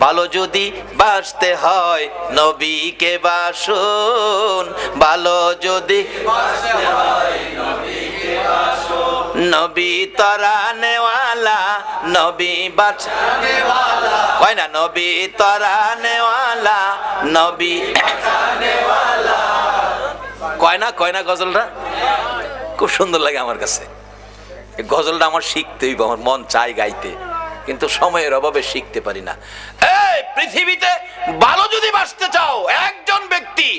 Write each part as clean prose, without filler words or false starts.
ভালো যদি বাসতে হয় নবীকে বাসুন, ভালো যদি নবী তরানেওয়ালা, নবী বাঁচানেওয়ালা, কয় না নবী তরানেওয়ালা, নবী কয় না গজলটা খুব সুন্দর লাগে আমার কাছে। এই গজলটা আমার শিখতে হইব, আমার মন চাই গাইতে, কিন্তু সময়ের অভাবে শিখতে পারি না। এই পৃথিবীতে ভালো যদি বাসতে চাও, একজন ব্যক্তি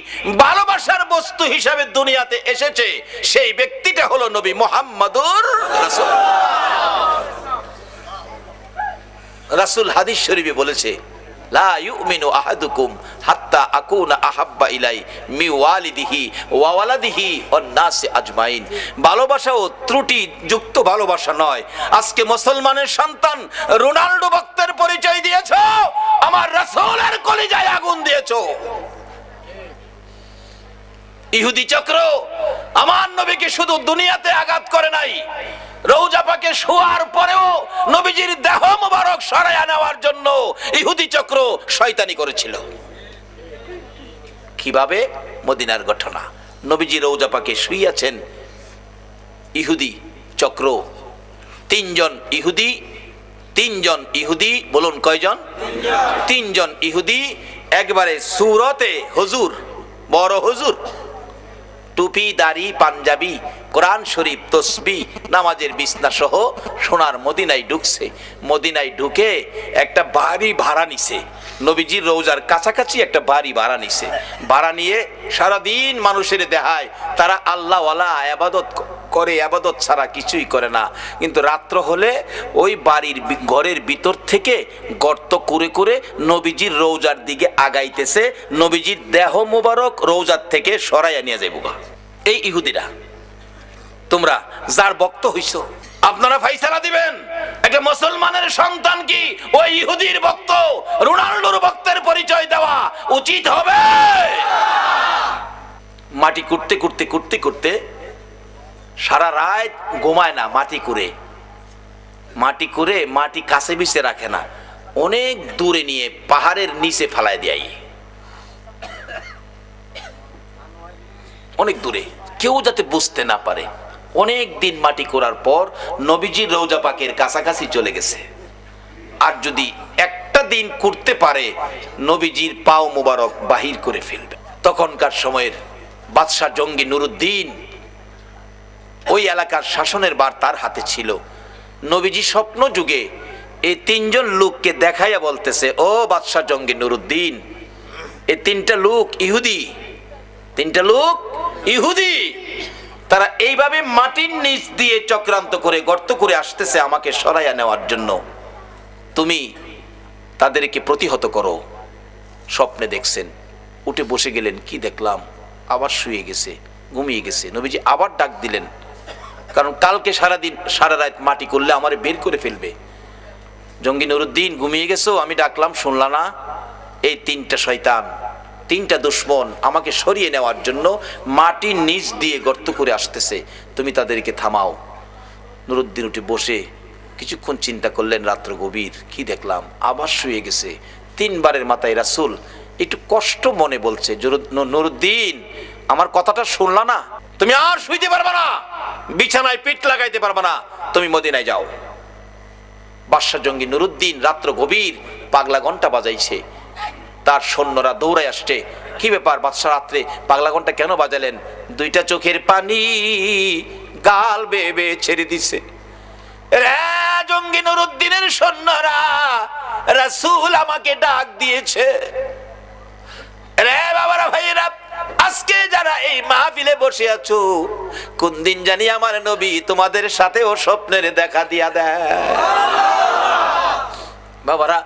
ভালোবাসার বস্তু হিসাবে দুনিয়াতে এসেছে, সেই ব্যক্তিটা হলো নবী মুহাম্মদুর রাসূল। রাসূল হাদিস শরীফে বলেছে, লা ইউমিনু আহাদুকুম হাত্তা আকুনা আহাব্বা ইলাই মি ওয়ালিদিহি ওয়া ওয়ালাদিহি ওয়ান নাসি আজমাইন। ভালোবাসা ও ত্রুটি যুক্ত ভালোবাসা নয়। আজকে মুসলমানের সন্তান রোনাল্ডো ভক্তের পরিচয় দিয়েছো, আমার রাসূলের কলিজায় আগুন দিয়েছো। ইহুদি চক্র আমার নবীকে শুধু দুনিয়াতে আঘাত করে নাই, রওজা পাকে শোয়ার পরেও নবীজির দেহ মোবারক সরাইয়া নেওয়ার জন্য ইহুদি চক্র শয়তানি করেছিল। কিভাবে? মদিনার ঘটনা। নবীজি রওজা পাকে শুইয়াছেন, ইহুদি চক্র তিনজন ইহুদি বলুন কয়জন? তিনজন ইহুদি একবারে সুরতে হুজুর, বড় হুজুর, টুপি দাড়ি পাঞ্জাবি, কোরআন শরীফ তসবিহ, নামাজের বিছনা সহ সোনার মদিনায় ঢুকছে। মদিনায় ঢুকে একটা বাড়ি ভাড়া নিছে, নবীজির রওজার কাছাকাছি একটা বাড়ি ভাড়া নিছে। ভাড়া নিয়ে সারাদিন মানুষের দেখায় তারা আল্লাহওয়ালা, ইবাদত করে, ইবাদত ছাড়া কিছুই করে না। কিন্তু রাত্র হলে ওই বাড়ির ঘরের ভিতর থেকে গর্ত করে করে নবীজির রওজার দিকে আগাইতেছে, নবীজির দেহ মোবারক রওজার থেকে সরাইয়া নিয়ে যাইব। এই ইহুদিরা, তোমরা যার ভক্ত হইছো, আপনারা ফাইসালা দিবেন একটা মুসলমানের সন্তান কি ওই ইহুদির ভক্ত, রোনাল্ডোর ভক্তের পরিচয় দেওয়া উচিত হবে? মাটি করতে করতে করতে করতে সারা রাত ঘুমায় না, মাটি করে মাটি কাছে বিছে রাখে না, অনেক দূরে নিয়ে পাহাড়ের নিচে ফেলায় দেয়, অনেক দূরে, কেউ যাতে বুঝতে না পারে। অনেক দিন মাটি করার পর নবীজির রওজা পাকের কাছাকাছি চলে গেছে। আর যদি একটা দিন করতে পারে, নবীজির পাও মোবারক বাহির করে ফেলবে। তখনকার সময়ের বাদশাহ জঙ্গি নুরুদ্দিন, ওই এলাকার শাসনের ভার তার হাতে ছিল। নবীজি স্বপ্ন যুগে এই তিনজন লোককে দেখাইয়া বলতেছে, ও বাদশাহ জঙ্গি নুরুদ্দিন, এই তিনটা লোক ইহুদি, তারা এইভাবে মাটির নিচ দিয়ে চক্রান্ত করে গর্ত করে আসতেছে আমাকে সরাইয়া নেওয়ার জন্য, তুমি তাদেরকে প্রতিহত করো। স্বপ্নে দেখছেন, উঠে বসে গেলেন, কি দেখলাম, আবার শুয়ে গেছে, ঘুমিয়ে গেছে। নবীজি আবার ডাক দিলেন, কারণ কালকে সারাদিন সারা রাত মাটি করলে আমারে বের করে ফেলবে। জঙ্গি নুরুদ্দিন, ঘুমিয়ে গেছো, আমি ডাকলাম শুনলা না? এই তিনটা শয়তান, তিনটা দুশ্মন আমাকে সরিয়ে নেওয়ার জন্য মাটির নিচ দিয়ে গর্ত করে আসতেছে, তুমি তাদেরকে থামাও। নুরুদ্দিন উঠে বসে কিছুক্ষণ চিন্তা করলেন, রাত্র গভীর, কি দেখলাম, আবার শুয়ে গেছে। তিনবারের মাথায় রাসূল একটু কষ্ট মনে বলছে, নুরুদ্দিন, আমার কথাটা শুনলা না? তুমি আর শুইতে পারবা না, বিছানায় পিঠ লাগাইতে পারবা না, তুমি মদিনায় যাও। বাদশা জঙ্গি নুরুদ্দিন রাত্র গভীর, পাগলা ঘন্টা বাজাইছে, তার সৈন্যরা দৌড়ায় আসছে। কি ব্যাপার বাদশা, রাত্রে পাগলা ঘন্টা কেন বাজালেন? দুইটা চোখের পানি গাল বেয়ে বেয়ে ছেড়ে দিছে। রে জঙ্গি নুরুদ্দিনের সৈন্যরা, রাসূল আমাকে ডাক দিয়েছে। রে বাবারা, ভাইয়েরা, আজকে যারা এই মাহফিলে বসে আছো, কোন দিন জানি আমার নবী তোমাদের সাথেও স্বপ্নের দেখা দিয়া দেয়। বাবারা,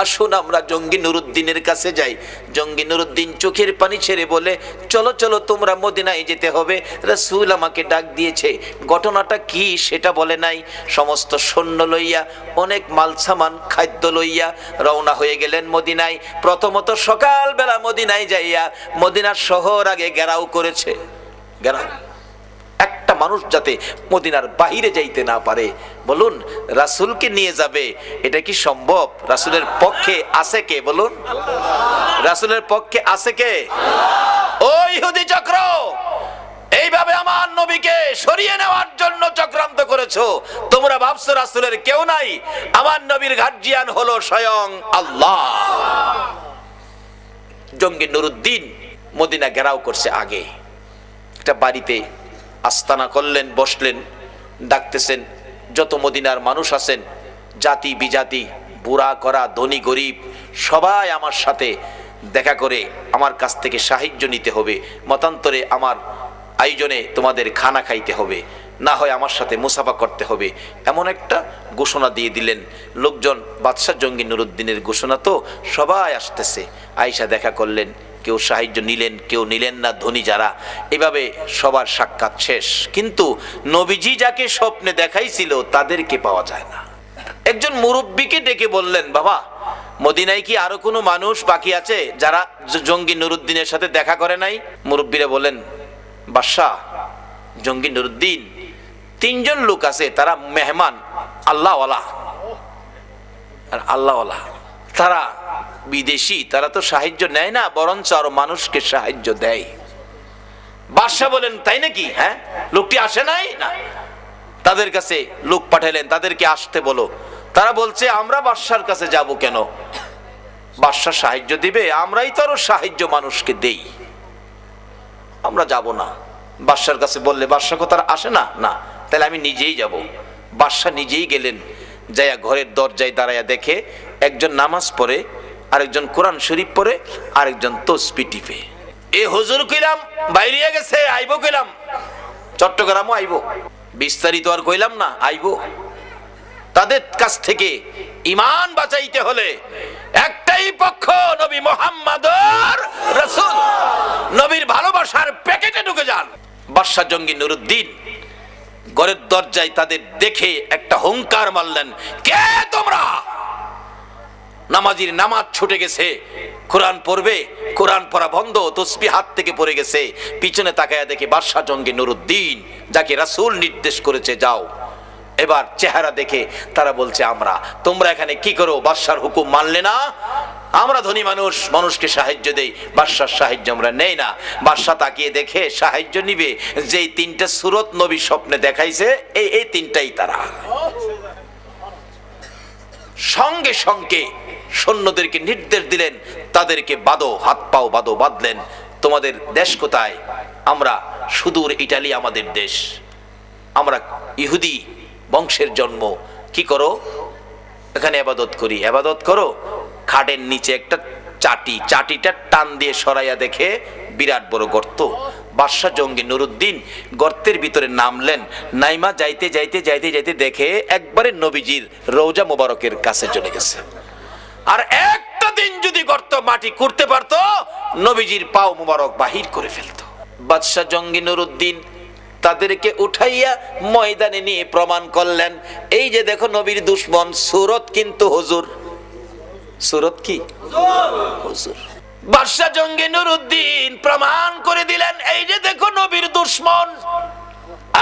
আসুন আমরা জঙ্গি নুরুদ্দিনের কাছে যাই। জঙ্গি নুরুদ্দিন চোখের পানি ছেড়ে বলে, চলো চলো তোমরা মদিনায় যেতে হবে, রাসূল আমাকে ডাক দিয়েছে। ঘটনাটা কি সেটা বলে নাই। সমস্ত সৈন্য লইয়া, অনেক মাল সামান খাদ্য লইয়া রওনা হয়ে গেলেন মদিনায়। প্রথমত সকালবেলা মদিনায় যাইয়া মদিনার শহর আগে ঘেরাও করেছে। ঘেরাও, একটা মানুষ যাতে মদিনার বাহিরে যাইতে না পারে। বলুন, রাসূলকে নিয়ে যাবে, এটা কি সম্ভব? রাসূলের পক্ষে আছে কে? বলুন, রাসূলের পক্ষে আছে কে? ও ইহুদি চক্র, এইভাবে আমার নবীকে সরিয়ে নেওয়ার জন্য চক্রান্ত করেছো। তোমরা ভাবছো রাসূলের কেউ নাই, আমার নবীর গার্জিয়ান হলো স্বয়ং আল্লাহ। জঙ্গি নুরুদ্দিন মদিনা ঘেরাও করছে। আগে একটা বাড়িতে আস্তানা করলেন, বসলেন, ডাকতেছেন যত মদিনার মানুষ আছেন, জাতি বিজাতি, বুড়া করা, ধনী গরিব, সবাই আমার সাথে দেখা করে আমার কাছ থেকে সাহায্য নিতে হবে, মতান্তরে আমার আয়োজনে তোমাদের খানা খাইতে হবে, না হয় আমার সাথে মুসাফা করতে হবে, এমন একটা ঘোষণা দিয়ে দিলেন। লোকজন বাদশাহ জঙ্গি নুরুদ্দিনের ঘোষণা তো, সবাই আসতেছে। আয়েশা দেখা করলেন, কেউ সাহায্য নিলেন, কেউ নিলেন না, ধনী যারা। এভাবে সবার সাক্ষাৎ শেষ, কিন্তু নবীজি যাকে স্বপ্নে দেখাইছিল তাদেরকে পাওয়া যায় না। একজন মুরব্বীকে ডেকে বললেন, বাবা, মদিনায় কি আরো কোনো মানুষ বাকি আছে যারা জঙ্গি নুরুদ্দিনের সাথে দেখা করে নাই? মুরব্বীরা বলেন, বাদশাহ, জঙ্গি নুরুদ্দিন 3 জন লোক আছে, তারা মেহমান, আল্লাহওয়ালা। আর আল্লাহওয়ালা তারা বিদেশি, তারা তো সাহায্য নেয় না, বরঞ্চ আরো মানুষকে সাহায্য দেয়। বাদশাহ বলেন, তাই নাকি? হ্যাঁ, লোকটি আসে নাই? না। তাদের কাছে লোক পাঠালেন, তাদেরকে আসতে বলো। তারা বলছে, আমরা বাদশার কাছে যাব কেন? বাদশা সাহায্য দিবে, আমরাই তো আরো সাহায্য মানুষকে দেই, আমরা যাব না। বাদশার কাছে বললে বাদশা কোথায় আসে না? না, তাহলে আমি নিজেই যাব। বাদশা নিজেই গেলেন, যাইয়া ঘরের দরজায় দাঁড়াইয়া দেখে একজন নামাজ পড়ে, আরেকজন কোরআন শরীফ পড়ে, আরেকজন তসবিহ টিপে। এ হুজুর কইলাম বাইরিয়া গেছে, আইবো কইলাম, চট্টগ্রামও আইবো, বিস্তারিত আর কইলাম না, আইবো। তাদের কাছ থেকে ঈমান বাঁচাইতে হলে একটাই পক্ষ, নবী মুহাম্মদুর রাসূল। নবীর ভালোবাসার প্যাকেটে ঢুকে যান। বাদশা জঙ্গি নুরুদ্দিন ঘরের দরজায় তাদের দেখে একটা হুঙ্কার মারলেন, কে তোমরা? নামাজির নামাজ ছুটে গেছে, কোরআন পড়বে, কোরআন পড়া বন্ধ, তসবিহ হাত থেকে পড়ে গেছে। পিছনে তাকায়া দেখে বাদশা জঙ্গি নুরুদ্দিন, যাকে রাসূল নির্দেশ করেছে যাও। এবার চেহারা দেখে তারা বলছে, আমরা। তোমরা এখানে কি করো? বাদশার হুকুম মানলে না? আমরা ধনী মানুষ, মানুষকে সাহায্য দেই, বাদশার সাহায্য আমরা নেই না। বাদশা তাকিয়ে দেখে সাহায্য নিবে যেই 3টা সূরত নবী স্বপ্নে দেখাইছে, এই 3টাই তারা। সঙ্গে সঙ্গে সৈন্যদেরকে নির্দেশ দিলেন, তাদেরকে বাঁধো, হাত পাও বাঁধো। বাঁধলেন। তোমাদের দেশ কোথায়? আমরা সুদূর ইটালি আমাদের দেশ, আমরা ইহুদি বংশের জন্ম। কি করো? এখানে ইবাদত করি। ইবাদত করো। খাটের নিচে একটা চাটি, চাটিটা টান দিয়ে সরাইয়া দেখে বিরাট বড় গর্ত। বাদশা জঙ্গি নুরুদ্দিন গর্তের ভিতরে নামলেন। নাইমা যাইতে যাইতে যাইতে যাইতে দেখে একবারে নবীজির রওজা মোবারকের কাছে চলে গেছে। আর একটা দিন যদি গর্ত মাটি করতে পারতো, নবীজির পাও মোবারক বাহির করে ফেলতো। বাদশা জঙ্গি নুরুদ্দিন তাদেরকে উঠাইয়া ময়দানে নিয়ে প্রমাণ করলেন, এই যে দেখো নবীর দুশমন, সূরত কিন্তু হুজুর। সূরত কি? হুজুর। বাদশা জঙ্গি নুরুদ্দিন প্রমাণ করে দিলেন, এই যে দেখো নবীর দুশমন।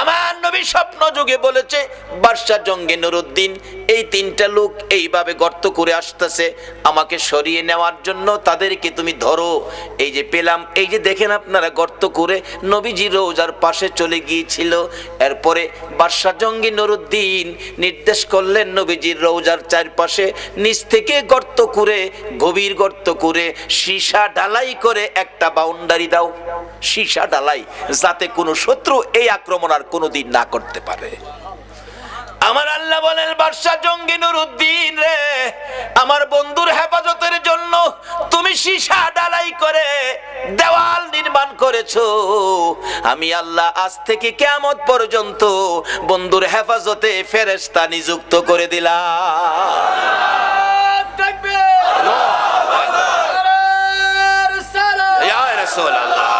আমার নবী স্বপ্ন যুগে বলেছে, বাদশা জঙ্গি নুরুদ্দিন এই 3টা লোক এইভাবে গর্ত করে আসতেছে, আমাকে সরিয়ে নেওয়ার জন্য তাদেরকে তুমি ধরো। এই যে পেলাম, এই যে দেখেন আপনারা গর্ত করে নবীজি রওজার পাশে চলে গিয়েছিল। এরপরে বাদশা জঙ্গি নুরুদ্দিন নির্দেশ করলেন, নবীজির রওজার চারপাশে নিচ থেকে গর্ত করে, গভীর গর্ত করে, সীসা ঢালাই করে একটা বাউন্ডারি দাও। সীসা ঢালাই, যাতে কোনো শত্রু এই আক্রমণ আর কোনোদিন না করতে পারে। আমার আল্লাহ বলেন, বাদশা জঙ্গি নুরুদ্দিন রে, আমার বন্ধুর হেফাজতের জন্য তুমি সীসা ঢালাই করে দেওয়াল নির্মাণ করেছো। আমি আল্লাহ আজ থেকে কিয়ামত পর্যন্ত বন্ধুর হেফাজতে ফেরেশতা নিযুক্ত করে দিলাম। ইয়া রাসূলুল্লাহ,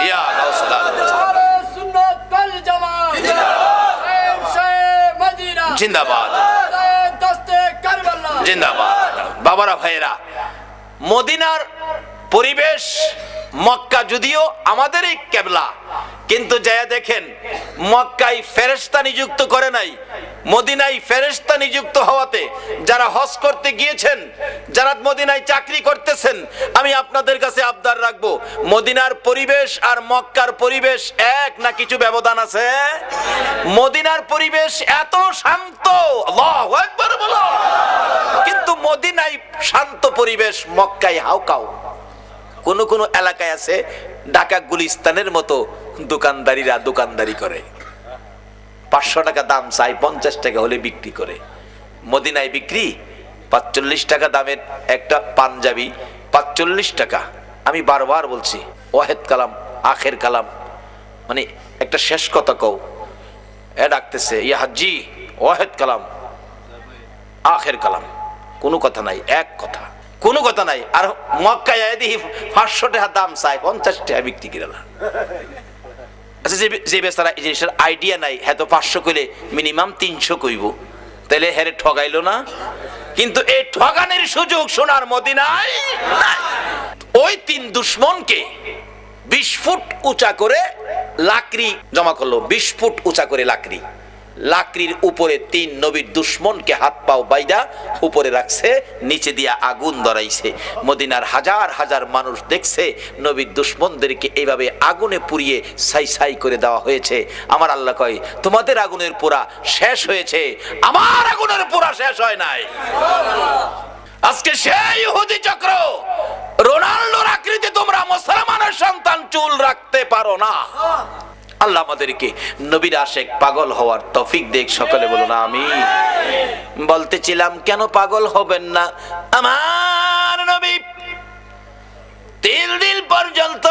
ইয়া গাউসুল্লাহ, জিন্দাবাদ, জিন্দাবাদ। বাবারা ভাইয়েরা, মদিনার পরিবেশ মক্কা যদিও আমাদের এই কেবলা, কিন্তু যায়া দেখেন মক্কায় ফেরেশতা নিযুক্ত করে নাই, মদিনায় ফেরেশতা নিযুক্ত হওয়াতে যারা হজ করতে গিয়েছেন, যারা মদিনায় চাকরি করতেছেন, আমি আপনাদের কাছে আবদার রাখবো, মদিনার পরিবেশ আর মক্কার পরিবেশ এক না কিছু ব্যবধান আছে? মদিনার পরিবেশ এত শান্ত, আল্লাহু আকবার বলো, কিন্তু মদিনায় শান্ত পরিবেশ, মক্কায় হাউকাউ। কোন কোন এলাকায় আছে ঢাকা গুলিস্তানের মতো দোকানদারিরা দোকানদারি করে, 500 টাকা দাম চাই, 50 টাকা হলে বিক্রি করে। মদিনায় বিক্রি 45 টাকা দামের একটা পাঞ্জাবি 45 টাকা। আমি বারবার বলছি, ওয়াহেদ কালাম আখের কালাম, মানে একটা শেষ কথা কও। এ ডাকতেছে, ইয়া হাজি ওয়াহেদ কালাম আখের কালাম, কোনো কথা নাই, এক কথা, কোনো কথা নাই। আর মক্কায় দেখি 500 টাকা দাম চাই, 50 টাকা বিক্রি করে না। আচ্ছা, যে বেচারা এই জিনিসের আইডিয়া নাই, হ্যাঁ তো 500 কইলে মিনিমাম 300 কইব, তাইলে হেরে ঠগাইলো না? কিন্তু এই ঠগানের সুযোগ সোনার মদিনায় নাই। ওই 3 দুশমনকে 20 ফুট উঁচা করে লাকড়ি জমা করলো, 20 ফুট উঁচা করে লাকড়ির উপরে 3 নবীর দুশমনকে হাত পাও বাইদা উপরে রাখছে, নিচে দিয়া আগুন ধরাইছে। মদিনার হাজার হাজার মানুষ দেখছে নবীর দুশমনদেরকে এইভাবে আগুনে পুড়িয়ে ছাই ছাই করে দেওয়া হয়েছে। আমার আল্লাহ কয়, তোমাদের আগুনের পোড়া শেষ হয়েছে, আমার আগুনের পোড়া শেষ হয় নাই। আজকে সেই ইহুদি চক্র, রোনাল্ডোর আকৃতি তোমরা মুসলমানের সন্তান চুল রাখতে পারো না। আল্লাহ আমাদেরকে নবীর আশেক পাগল হওয়ার তৌফিক দেখ, সকলে বলুন আমিন। বলতেছিলাম কেন পাগল হবেন না? আমার নবী 3 দিন পর্যন্ত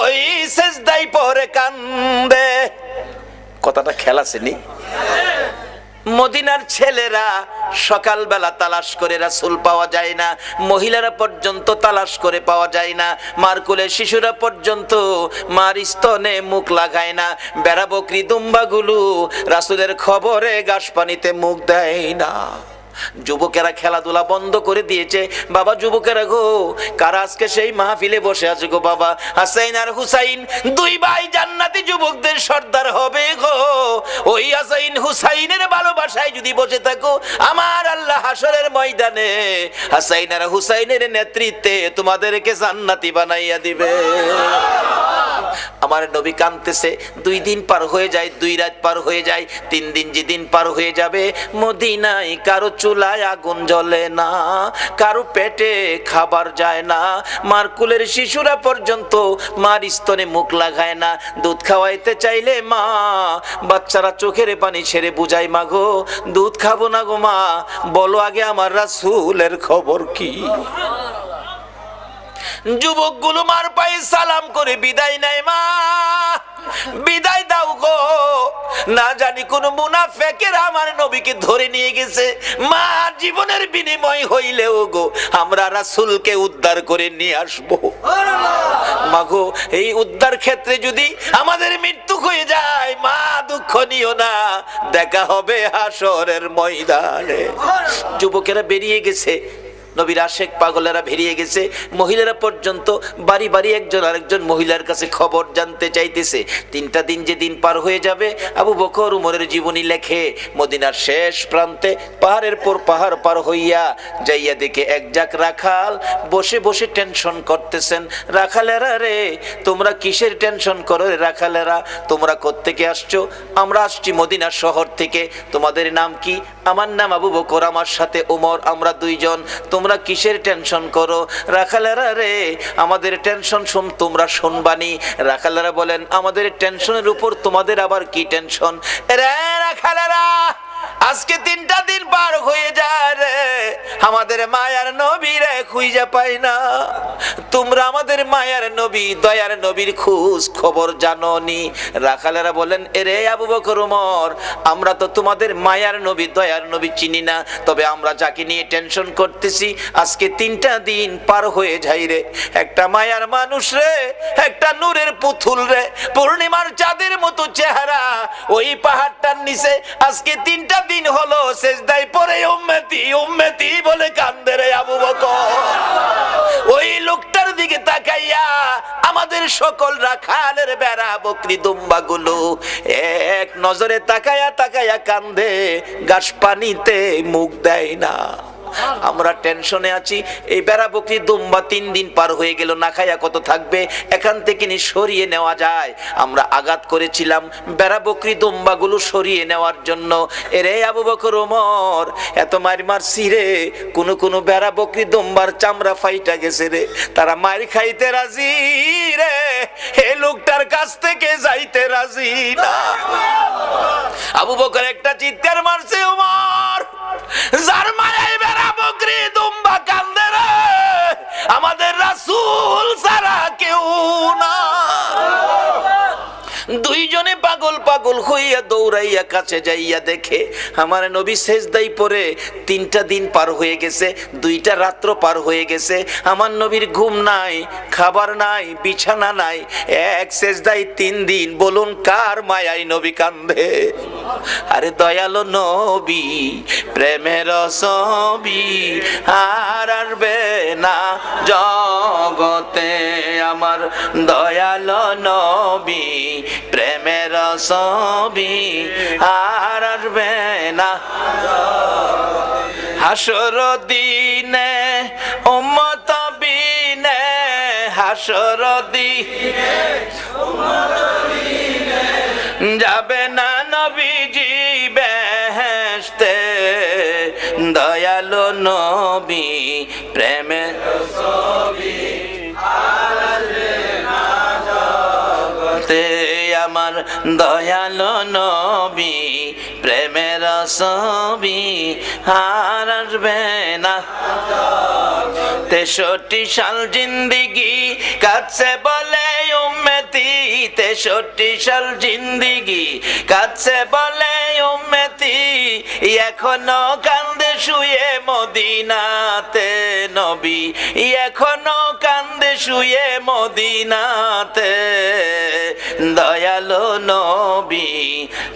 ওই সিজদায় পড়ে কান্দে। কথাটা খেয়াল আছে নি? মদিনার ছেলেরা সকালবেলা তালাশ করে রাসূল পাওয়া যায় না, মহিলারা পর্যন্ত তালাশ করে পাওয়া যায় না, মার কোলে শিশুরা পর্যন্ত মার স্তনে মুখ লাগায় না, বেড়া বকরি দুম্বাগুলো রাসূলের খবরে ঘাস পানিতে মুখ দেয় না। যুবকেরা খেলাধুলা বন্ধ করে দিয়েছে। বাবা যুবকেরা গো, কারা আজকে সেই মাহফিলে বসে আছে গো বাবা? হাসাইন আর হুসাইন 2 ভাই জান্নাতি যুবকদের সর্দার হবে গো। ওই হাসাইন হুসাইনের ভালোবাসায় যদি বসে থাকো, আমার আল্লাহ হাসরের ময়দানে হাসাইন আর হুসাইনের নেতৃত্বে তোমাদেরকে জান্নাতি বানাইয়া দিবে। আমার নবী কাঁদতেছে। 2 দিন পার হয়ে যায়, 2 রাত পার হয়ে যায়, 3 দিন যেদিন পার হয়ে যাবে, মদিনায় কারো চুলায় আগুন জ্বলে না, কারো পেটে খাবার যায় না, মার কুলের শিশুরা পর্যন্ত মার স্তনে মুখ লাগায় না। দুধ খাওয়াইতে চাইলে মা, বাচ্চারা চোখের পানি ছেড়ে বুঝায়, মা গো দুধ খাবো না গো মা, বলো আগে আমার রাসূলের খবর কি? যুবকগুলো মার পায়ে সালাম করে বিদায় নেয়, মা বিদায় দাও গো, না জানি কোন মুনাফিকের আমার নবীকে ধরে নিয়ে গেছে। মা জীবনের বিনিময় হইলেও গো আমরা রাসূলকে উদ্ধার করে নিয়ে আসবো। মা গো এই উদ্ধার ক্ষেত্রে যদি আমাদের মৃত্যু হয়ে যায়, মা দুঃখ নিও না, দেখা হবে হাসরের ময়দানে। যুবকেরা বেরিয়ে গেছে, নবীর আশেক পাগলেরা বেরিয়ে গেছে, মহিলারা পর্যন্ত বাড়ি বাড়ি একজন আরেকজন মহিলার কাছে খবর জানতে চাইতেছে। 3টা দিন যে দিন পার হয়ে যাবে, আবু বকর উমরের জীবনী লেখে মদিনার শেষ প্রান্তে পাহাড়ের পর পাহাড় পার হইয়া যাইয়া দেখে এক জাক রাখাল বসে বসে টেনশন করতেছেন। রাখালেরা রে, তোমরা কিসের টেনশন করো রে রাখালেরা? তোমরা কোত্থেকে আসছো? আমরা আসছি মদিনা শহর থেকে। তোমাদের নাম কি? আমার নাম আবু বকর, আমার সাথে উমর, আমরা 2 জন। তোমরা কিসের টেনশন করো? রাখালেরা রে, আমাদের টেনশন তোমরা শুনবানি। রাখালেরা বলেন, আমাদের টেনশনের উপর তোমাদের আবার কি টেনশন? রে রাখালেরা, আজকে 3টা দিন পার হয়ে যায় রে, আমাদের মায়ার নবী রে খুঁজে পাই না। তোমরা আমাদের মায়ার নবী, দয়ার নবীর খোঁজ খবর জানোনি? রাখালেরা বলেন, এরে আবু বকর উমর, আমরা তো তোমাদের মায়ার নবী দয়ার নবী চিনি না, তবে আমরা যাকে নিয়ে টেনশন করতেছি আজকে 3টা দিন পার হয়ে যায় রে, একটা মায়ার মানুষ রে, একটা নূরের পুতুল রে, পূর্ণিমার চাঁদের মতো চেহারা, ওই পাহাড়টার নিচে আজকে 3টা দিন হলো সিজদায় পড়ে উম্মতি উম্মতি বলে কান্দে রে আবু বকর। ওই লোকটার আমাদের সকল রাখালের বেড়া বকরি দুম্বাগুলো এক নজরে তাকায়া তাকায়া কান্দে, ঘাস পানিতে মুখ দেয় না। আমরা টেনশনে আছি, এই বেড়া বকরি দুম্বা 3 দিন পার হয়ে গেল, না খায়া কত থাকবে, এখান থেকে নি সরিয়ে নেওয়া যায়। আমরা আঘাত করেছিলাম বেড়া বকরি দুম্বাগুলো সরিয়ে নেওয়ার জন্য। এরে আবু বকর ওমর, এত মার মারছি রে, কোন বেড়া বকরি দুম্বার চামড়া ফাইটা গেছে রে, তারা মার খাইতে রাজি রে, এই লোকটার কাছ থেকে যাইতে রাজি না। আবু বকর একটা চিৎকার মারছে, ওমর যার মায়ায় বেড়া বকরি দুম্বা কান্দে রে, আমাদের রাসূল ছাড়া কেউ না। দুইজনে পাগল পাগল হইয়া দৌড়াইয়া কাছে যাইয়া দেখে আমার নবী সেজদায় পড়ে 3টা দিন পার হয়ে গেছে, 2টা রাত্র পার হয়ে গেছে। আমার নবীর ঘুম নাই, খাবার নাই, বিছানা নাই, এক সেজদায় 3 দিন। বলুন কার মায়ায় নবী কান্দে? আরে দয়ালো নবী, প্রেমের ছবি আর আসবে না জগতে, আমার দয়ালো নবী, প্রেমের ছবি আর আসবে না। হাসর দিনে উম্মত বিনে, হাসর দিনে যাবে না নবীজি বেহেশতে, দয়ালো নবী, প্রেমের ছবি আর আসবে না জগতে, আমার দয়ালো নবী, প্রেমের ছবি আর আসবে না। 63 সাল জিন্দিগি কাছে বলে উম্মতি, 63 সাল জিন্দিগি কাছে বলে উম্মতি, এখনো কান্দে শুয়ে মদিনাতে নবী, এখনো কান্দে শুয়ে মদিনাতে, দয়ালো নবী,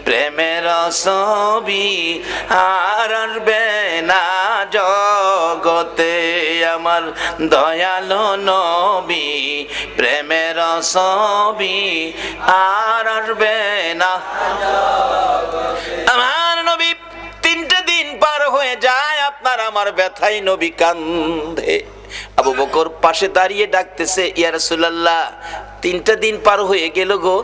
প্রেমের ছবি আর আসবে না জগতে, আমার দয়ালো নবী, প্রেমের ছবি আর আসবে না। আমার নবী 3টে দিন পার হয়ে যায়, আপনার আমার ব্যথায় নবী কান্দে। আবু বকর পাশে দাঁড়িয়ে ডাকতেছে, ইয়া রাসূলুল্লাহ 3টা দিন পার হয়ে গেল গো,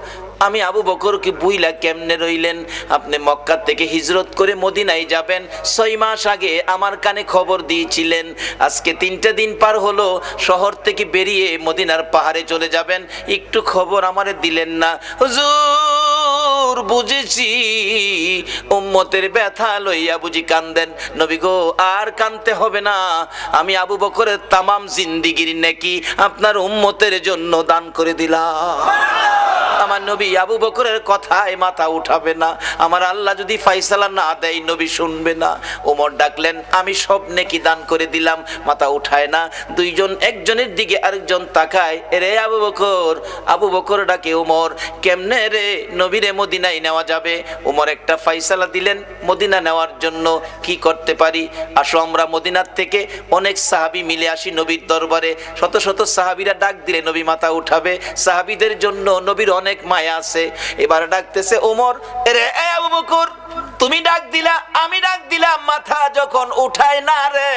আমি আবু বকরকে বুইলা কেমনে রইলেন? আপনি মক্কা থেকে হিজরত করে মদিনায় যাবেন, 6 মাস আগে আমার কানে খবর দিয়েছিলেন, আজকে 3টা দিন পার হলো, শহর থেকে বেরিয়ে মদিনার পাহাড়ে চলে যাবেন, একটু খবর আমারে দিলেন না। হুজুর বুঝেছি, উম্মতের ব্যথা লইয়া বুঝি কান্দেন। নবী গো আর কানতে হবে না, আমি আবু বকরের তামাম জিন্দিগির নেকি আপনার উম্মতের জন্য দান করে দিলাম। আমার নবী আবু বকরের কথায় মাথা উঠাবে না, আমার আল্লাহ যদি ফাইসালা না দেয় নবী শুনবে না। ওমর ডাকলেন, আমি সব নেকি দান করে দিলাম, মাথা উঠায় না। দুইজন একজনের দিকে আরেকজন তাকায়, এরে আবু বকর। আবু বকর ডাকে, ওমর কেমনে রে নবীরে মদিনায় নেওয়া যাবে? ওমর একটা ফাইসালা দিলেন মদিনা নেওয়ার জন্য, কি করতে পারি? আসো আমরা মদিনার থেকে অনেক সাহাবী মিলে আসি নবীর দরবারে। শত শত সাহাবীরা ডাক দিলে নবী মাথা উঠাবে, সাহাবীদের জন্য নবীর অনেক মায়া আছে। এবার ডাকতেছে ওমর, এরে আবু বকর তুমি ডাক দিলা, আমি ডাক দিলাম, মাথা যখন উঠায় না রে,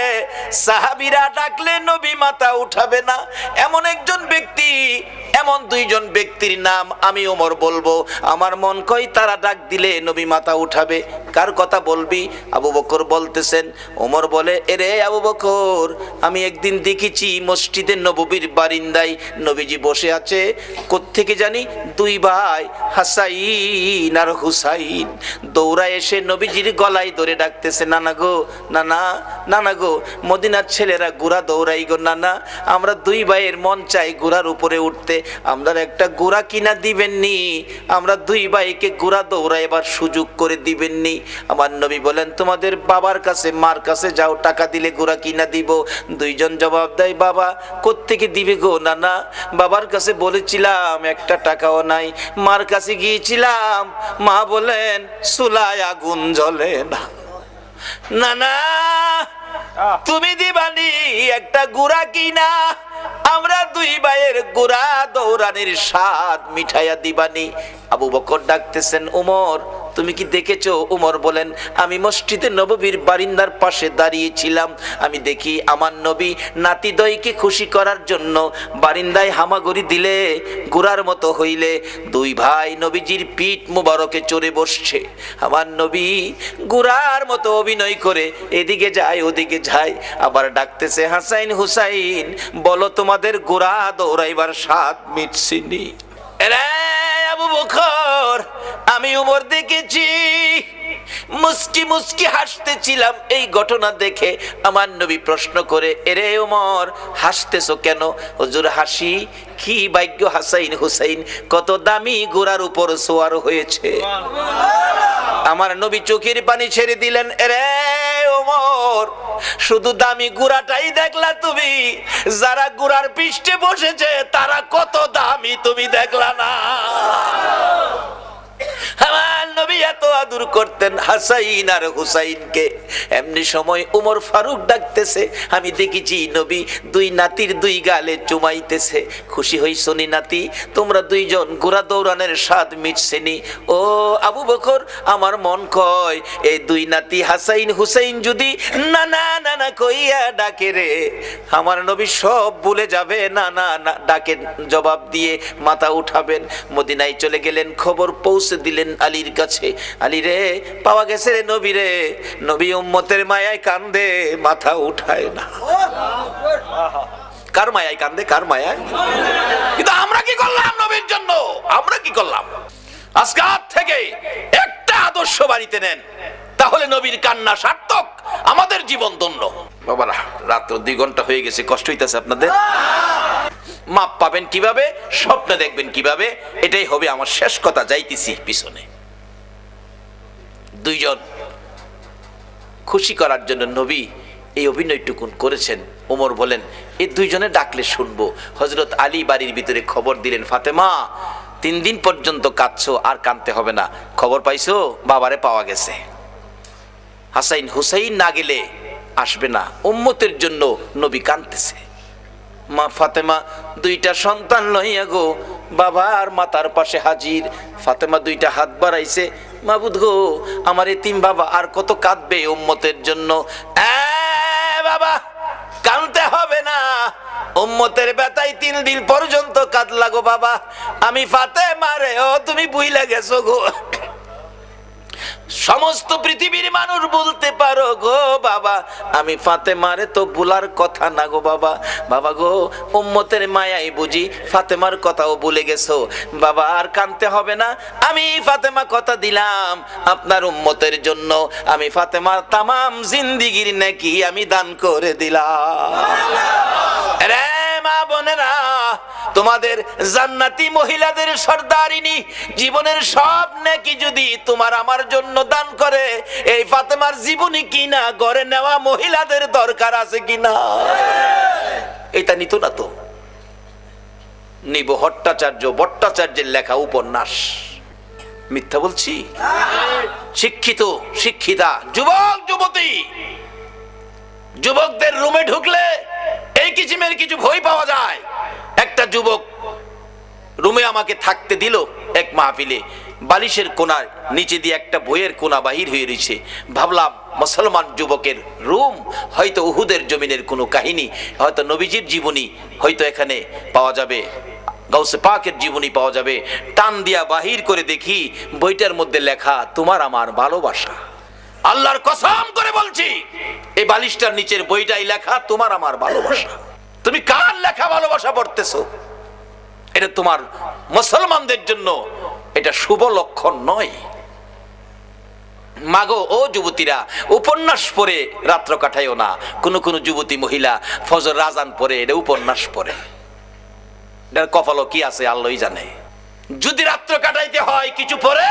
সাহাবীরা ডাকলে নবী মাথা উঠাবে না। এমন একজন ব্যক্তি, এমন 2জন ব্যক্তির নাম আমি ওমর বলবো, আমার মন কয় তারা ডাক দিলে নবী মাথা উঠাবে। কার কথা বলবি? আবু বকর বলতেছেন। ওমর বলে, এরে আবু বকর আমি একদিন দেখেছি মসজিদে নববীর বারিন্দায় নবীজি বসে আছে, কোত্থেকে জানি 2 ভাই হাসাইন আর হুসাইন দৌড়া এসে নবীজির গলায় ধরে ডাকতেছে, নানা গো নানা, নানা গো, মদিনার ছেলেরা ঘোড়া দৌড়াই গো নানা, আমরা 2 ভাইয়ের মন চাই ঘোড়ার উপরে উঠতে, আমরা একটা ঘোড়া কিনা দিবেননি? আমরা 2 ভাইকে ঘোড়া দৌড়াইবার সুযোগ করে দিবেননি? আমার নবী বলেন, তোমাদের বাবার কাছে মার কাছে যাও, টাকা দিলে ঘোড়া কিনা দিব। 2জন জবাব দেয়, বাবা কোত্থেকে দিবে গো নানা? বাবার কাছে বলেছিলাম, একটা টাকাও নাই। মার কাছে গিয়েছিলাম, মা বলেন চুলায় আগুন জ্বলে না। নানা তুমি দিবানি একটা গুড়া কিনা? আমরা দুই ভাইয়ের গোড়া দৌড়ানির স্বাদ মিঠাইয়া দিবানি। আবু বকর ডাকতেছেন, উমর তুমি কি দেখেছো? উমর বলেন, আমি মসজিদে নববীর বারিন্দার পাশে দাঁড়িয়েছিলাম, আমি দেখি আমার নবী নাতিদয়কে খুশি করার জন্য বারিন্দায় হামাগুড়ি দিলে গোড়ার মতো হইলে দুই ভাই নবীজির পিঠ মুবারকে চড়ে বসছে। আমার নবী গোড়ার মতো অভিনয় করে এদিকে যায় ওদিকে যায়, আবার ডাকতেছে, হাসাইন হুসাইন বলো তোমাদের গোড়া দৌড়াইবার স্বাদ মিটছিনি? আবু বকর, আমি উমর দেখেছি, মুস্কি মুস্কি হাসতেছিলাম। এই ঘটনা দেখে আমার নবী প্রশ্ন করে, এরে উমর হাসতেছো কেন? হুজুর হাসি কি ভাগ্য হাসাইন হুসাইন কত দামি ঘোড়ার উপর সোয়ার হয়েছে। আমার নবী চোখের পানি ছেড়ে দিলেন, এরে ওমর শুধু দামি ঘোড়াটাই দেখলা তুমি, যারা ঘোড়ার পৃষ্ঠে বসেছে তারা কত দামি তুমি দেখলা না? আমার নবী এত আদর করতেন হাসাইন আর হুসাইনকে। এমনি সময় উমর ফারুক ডাকতেছে, আমি দেখেছি নবী দুই নাতির দুই গালে চুমাইতেছে। খুশি হইছো নি নাতি? তোমরা দুইজন ঘোড়া দৌড়ানোর স্বাদ মিটছেনি? ও আবু বকর, আমার মন কয় এই দুই নাতি হাসাইন হুসাইন যদি না না না না কইয়া ডাকে রে, আমার নবী সব ভুলে যাবে। না না না ডাকে জবাব দিয়ে মাথা উঠাবেন। মদিনায় চলে গেলেন, খবর পৌঁছে দিলেন আলীর কাছে, আলী রে পাওয়া গেছে রে নবী রে। নবী উম্মতের মায়ায় কান্দে, মাথা উঠায় না। কার মায়ায় কান্দে? কার মায়ায়? কিন্তু আমরা কি করলাম নবীর জন্য? আমরা কি করলাম? আজকে থেকে একটা আদর্শ বাড়িতে নেন, তাহলে নবীর কান্না সার্থক, আমাদের জীবন ধন্য। বাবারা রাত্র 2 ঘন্টা হয়ে গেছে, কষ্ট হইতেছে আপনাদের? মাপ পাবেন কিভাবে? স্বপ্ন দেখবেন কিভাবে? এটাই হবে আমার শেষ কথা, যাইতেছি পিছনে। দুইজন খুশি করার জন্য নবী এই অভিনয়টুকুন করেছেন। ওমর বলেন, এই দুইজনে ডাকলে শুনবো। হযরত আলী বাড়ির ভিতরে খবর দিলেন, ফাতেমা 3 দিন পর্যন্ত কাঁদছো, আর কাঁদতে হবে না। খবর পাইছো? বাবারে পাওয়া গেছে। হাসাইন হুসাইন না গেলে আসবে না, উম্মতের জন্য নবী কাঁদতেছে। মা ফাতেমা 2টা সন্তান লইয়া গো বাবার মাতার পাশে হাজির। ফাতেমা 2টা হাত বাড়াইছে, মাবুদ গো আমার এতিম বাবা আর কত কাঁদবে উম্মতের জন্য। বাবা কাঁদতে হবে না, উম্মতের ব্যথায় 3 দিন পর্যন্ত কাঁদলা গো বাবা। আমি ফাতেমা রে, ও তুমি বুইলা গেছো গো। সমস্ত পৃথিবীর মানুষ বলতে পারো গো বাবা, আমি ফাতেমারে তো ভুলার কথা না গো বাবা। বাবা গো উম্মতের মায়াই বুঝি ফাতেমার কথাও ভুলে গেছো বাবা, আর কাঁদতে হবে না। আমি ফাতেমা কথা দিলাম আপনার উম্মতের জন্য, আমি ফাতেমার তামাম জিন্দিগির নেকি আমি দান করে দিলাম। রে মা বোনেরা, তোমাদের জান্নাতি মহিলাদের সর্দারিনী জীবনের সব নেকি যদি তোমার আমার জন্য দান করে, এই ফাতেমার জীবনী কিনা ঘরে নেওয়া মহিলাদের দরকার আছে কিনা? এটা নিত না তো। নিব ভট্টাচার্যের লেখা উপন্যাস। মিথ্যা বলছি? শিক্ষিত শিক্ষিতা যুবক যুবতী, যুবকদের রুমে ঢুকলে এই কিসিমের কিছু ভয় পাওয়া যায়। একটা যুবক রুমে আমাকে থাকতে দিল এক মাহফিলে, বালিশের কোনার নিচে দিয়ে একটা বইয়ের কোনা বাহির হয়ে রয়েছে। ভাবলাম মুসলমান যুবকের রুম, হয়তো উহুদের জমিনের কোনো কাহিনী, হয়তো নবীজির জীবনী হয়তো এখানে পাওয়া যাবে, গাউসে পাকের জীবনী পাওয়া যাবে। টান দিয়া বাহির করে দেখি বইটার মধ্যে লেখা তোমার আমার ভালোবাসা। আল্লাহর কসম করে বলছি, এই বালিশটার নিচের বইটাই লেখা তোমার আমার ভালোবাসা। তুমি কার লেখা ভালোবাসা পড়তেছো? এটা তোমার মুসলমানদের জন্য এটা শুভ লক্ষণ নয়। মাগো ও যুবতীরা, উপন্যাস পড়ে রাত্র কাটাইও না। কোন যুবতী মহিলা ফজর রাজান পড়ে এটা উপন্যাস পড়ে, এটার কপালও কি আছে আল্লাহই জানে। যদি রাত্র কাটাইতে হয় কিছু পড়ে,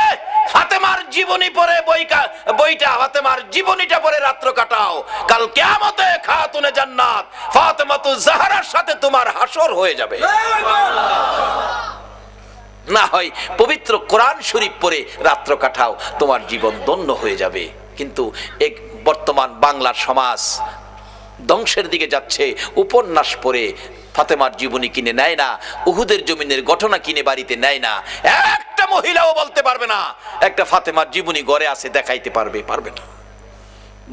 ফাতেমার জীবনী পড়ে বইটা ফাতেমার জীবনীটা পড়ে রাত্র কাটাও। কাল কিয়ামতে খাতুনে জান্নাত ফাতেমাতুজ জাহরার সাথে তোমার হাসর হয়ে যাবে। না হয় পবিত্র কোরআন শরীফ পড়ে রাত্র কাটাও, তোমার জীবন ধন্য হয়ে যাবে। কিন্তু এক বর্তমান বাংলার সমাজ ধ্বংসের দিকে যাচ্ছে, উপন্যাস পড়ে ফাতেমার জীবনী কিনে নেয় না, উহুদের জমিনের ঘটনা কিনে বাড়িতে নেয় না। একটা মহিলাও বলতে পারবে না একটা ফাতেমার জীবনী ঘরে আছে দেখাইতে পারবে না।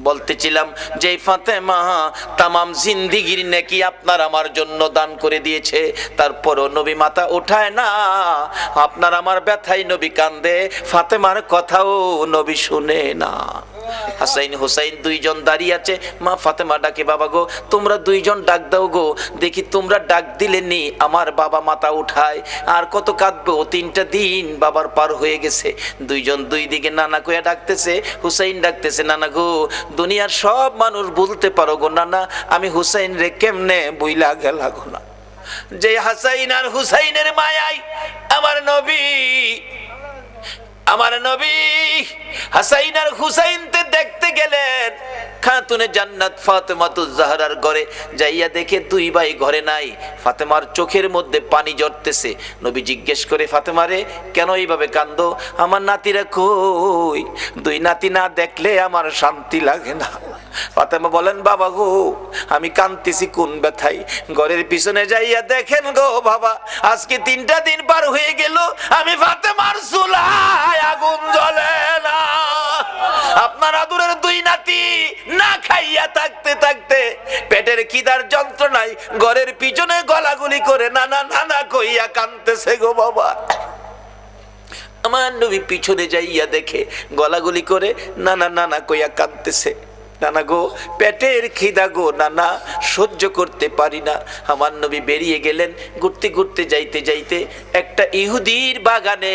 বলতেছিলাম যে ফাতেমা তামাম জিন্দিগির নেকি আপনার আমার জন্য দান করে দিয়েছে, তারপরও নবী মাথা উঠায় না। আপনার আমার ব্যথায় নবী কান্দে, ফাতেমার কথাও নবী শুনে না। হাসাইন হুসাইন দুইজন দাঁড়িয়ে আছে, মা ফাতেমা ডাকে, বাবা গো তোমরা দুইজন ডাক দাও গো, দেখি তোমরা ডাক দিলে নি আমার বাবা মাথা উঠায়, আর কত কাঁদবো, 3টা দিন বাবার পার হয়ে গেছে। দুইজন দুই দিকে নানা কইয়া ডাকতেছে, হুসাইন ডাকতেছে, নানা গো দুনিয়ার সব মানুষ বলতে পারো গো নানা, আমি হুসাইন রে কেমনে বইলা গেলা গো না। যে হাসাইন আর হুসাইনের মায়াই আমার নবী হাসাইন আর হুসাইনতে দেখতে গেলেন খাতুনে জান্নাত ফাতেমাতুজ জাহরার ঘরে, যাইয়া দেখে দুই ভাই ঘরে নাই। ফাতেমার চোখের মধ্যে পানি ঝরতেছে। নবী জিজ্ঞেস করে, ফাতেমারে কেন এইভাবে কান্দো? আমার নাতিরা কই? দুই নাতি না দেখলে আমার শান্তি লাগে না। ফাতেমা বলেন, বাবা গো আমি কাঁদতেছি কোন ব্যথায়? ঘরের পিছনে যাইয়া দেখেন গো বাবা, আজকে 3টা দিন পার হয়ে গেল, আমি ফাতেমার চুলায় আগুন জ্বলে না। আপনার আদুরের দুই নাতি না খাইয়া থাকতে থাকতে পেটের খিদার যন্ত্রণায় ঘরের পিছনে গলাগুলি করে নানা নানা কইয়া কাঁদতেছে গো বাবা। আমার নবী পিছনে যাইয়া দেখে গলাগুলি করে নানা নানা কইয়া কাঁদতেছে। নানা গো পেটের খিদা গো নানা, সহ্য করতে পারি না। আমার নবী বেরিয়ে গেলেন। ঘুরতে ঘুরতে যাইতে যাইতে একটা ইহুদির বাগানে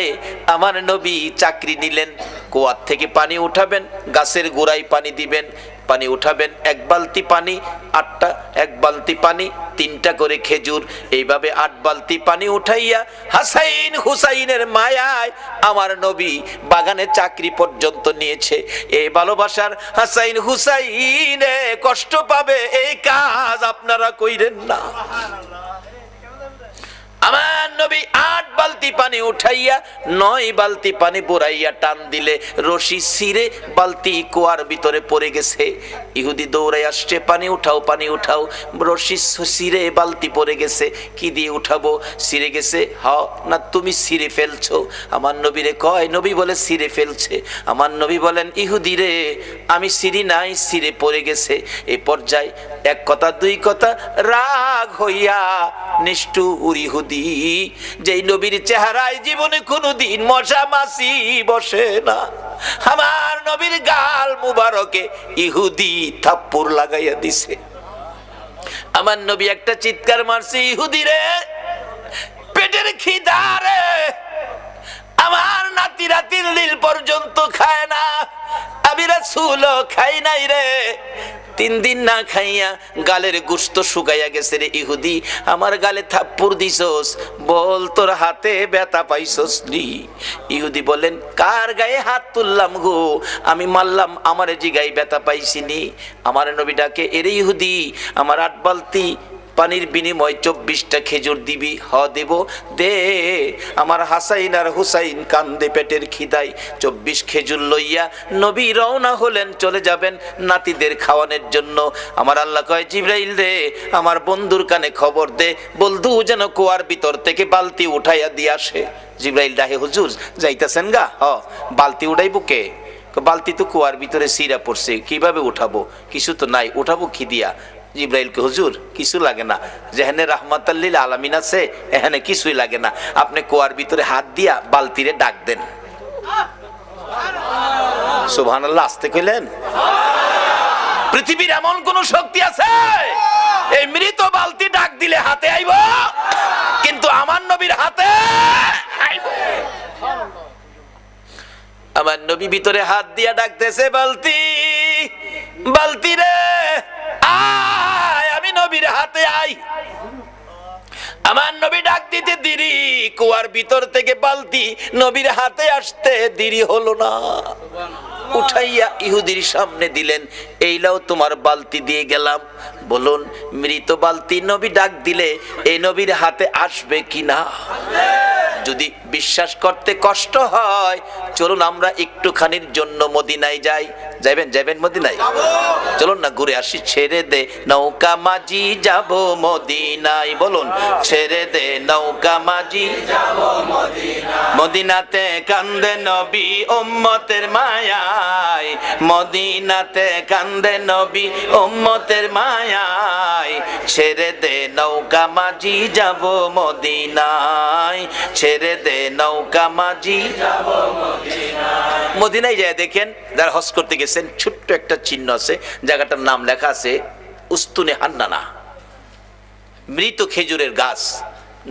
আমার নবী চাকরি নিলেন। কুয়ার থেকে পানি উঠাবেন, গাছের গোড়ায় পানি দিবেন, পানি উঠাবেন, 1 বালতি পানি 8টা, 1 বালতি পানি 3টা করে খেজুর, এইভাবে 8 বালতি পানি উঠাইয়া হাসাইন হুসাইনের মায়ায় আমার নবী বাগানে চাকরি পর্যন্ত নিয়েছে। এই ভালোবাসার হাসাইন হুসাইনে কষ্ট পাবে, এই কাজ আপনারা কইরেন না। আমার নবী 8 বালতি পানি উঠাইয়া 9 বালতি পানি বুড়াইয়া টান দিলে রশি ছিঁড়ে বালতি কুয়ার ভিতরে পড়ে গেছে। ইহুদি দৌড়াই আসছে, পানি উঠাও, রশি ছিঁড়ে বালতি পড়ে গেছে, কি দিয়ে উঠাবো? ছিঁড়ে গেছে। হ্যাঁ না তুমি ছিঁড়ে ফেলছো? আমার নবীরে কয়, নবী বলে ছিঁড়ে ফেলছে। আমার নবী বলেন, ইহুদি রে আমি ছিঁড়ি নাই, ছিঁড়ে পড়ে গেছে। এই পর্যায়ে 1 কথা 2 কথা রাগ হইয়া নিষ্ঠুর ইহুদি, যেই নবীর চেহারায় জীবনে কোনোদিন মশা মাছি বসে না, আমার নবীর গাল মুবারকে ইহুদি থাপ্পড় লাগাইয়া দিছে। আমার নবী একটা চিৎকার মারছে, ইহুদি রে পেটের খিদা রে, আমার নাতিরা 3 দিন পর্যন্ত খায় না, আমি রাসূলও খাই নাই রে। 3 দিন না খাইয়া গালের গোশত শুকাইয়া গেছে রে ইহুদি, আমার গালে থাপ্পড় দিছস, বল তোর হাতে ব্যথা পাইছস নি? ইহুদি বলেন, কার গায়ে হাত তুললাম গো? আমি মারলাম, আমার জিগায় ব্যথা পাইছিনি। আমার নবী ডাকে, এরে ইহুদি আমার 8 বালতি পানির বিনিময় 24টা খেজুর দিবি? হ দেব, দে। আমার হাসাইন আর হুসাইন কান্দে পেটের খিদায়। 24 খেজুর লইয়া নবী রওনা হলেন, চলে যাবেন নাতিদের খাওয়ানোর জন্য। আমার আল্লাহ কয়, জিবরাইল রে আমার বন্ধুর কানে খবর দে, বলদু যেন কুয়ার ভিতর থেকে বালতি উঠাইয়া দিয়ে আসে। জিবরাইল ডাহে, হুজুর যাইতেছেন গা? বালতি উঠাইবো কে? বালতি তো কুয়ার ভিতরে সিরা পড়ছে, কিভাবে উঠাবো? কিছু তো নাই, উঠাবো কি দিয়া? জিবরাইলকে, হুজুর কিছু লাগে না, যেখানে রাহমাতাল লিল আলামিন আছে এখানে কিছুই লাগে না, আপনি কুয়ার ভিতরে হাত দিয়া বালতিরে ডাক দেন। সুবহানাল্লাহ, আসতে কইলেন? পৃথিবীর এমন কোন শক্তি আছে এই মৃত বালতি ডাক দিলে হাতে আইব? কিন্তু আমার নবীর হাতে আইব। আমার নবী ভিতরে হাত দিয়া ডাকতেছে, বালতি বালতি রে আয়, আমি নবীর হাতে আই। আমার নবী ডাক দিতে দেরি, কুয়ার ভিতর থেকে বালতি নবীর হাতে আসতে দেরি হলো না। উঠাইয়া ইহুদির সামনে দিলেন, এইলাও তোমার বালতি দিয়ে গেলাম। বলুন, মৃত বালতি নবী ডাক দিলে এই নবীর হাতে আসবে কিনা? যদি বিশ্বাস করতে কষ্ট হয়, চলুন আমরা একটুখানির জন্য মদিনায় যাই। যাবেন মদিনায়? চলুন না ঘুরে আসি। ছেড়ে দে নৌকা মাঝি যাব মদিনায়, বলুন ছেড়ে দে নৌকা মাঝি যাব মদিনায়। মদিনাতে কান্দে নবী উম্মতের মায়ায়, মদিনাতে কান্দে নবী উম্মতের মায়ায়। ছেড়ে দে নৌকা মাঝি যাব মদিনায়, ছেড়ে দে নৌকা মাঝি যাব মদিনায়। মদিনায় যায় দেখেন, যারা হজ করতে গেছেন, ছোট্ট একটা চিহ্ন আছে, জায়গাটার নাম লেখা আছে উস্তুনে হান্নানা, মৃত খেজুরের গাছ।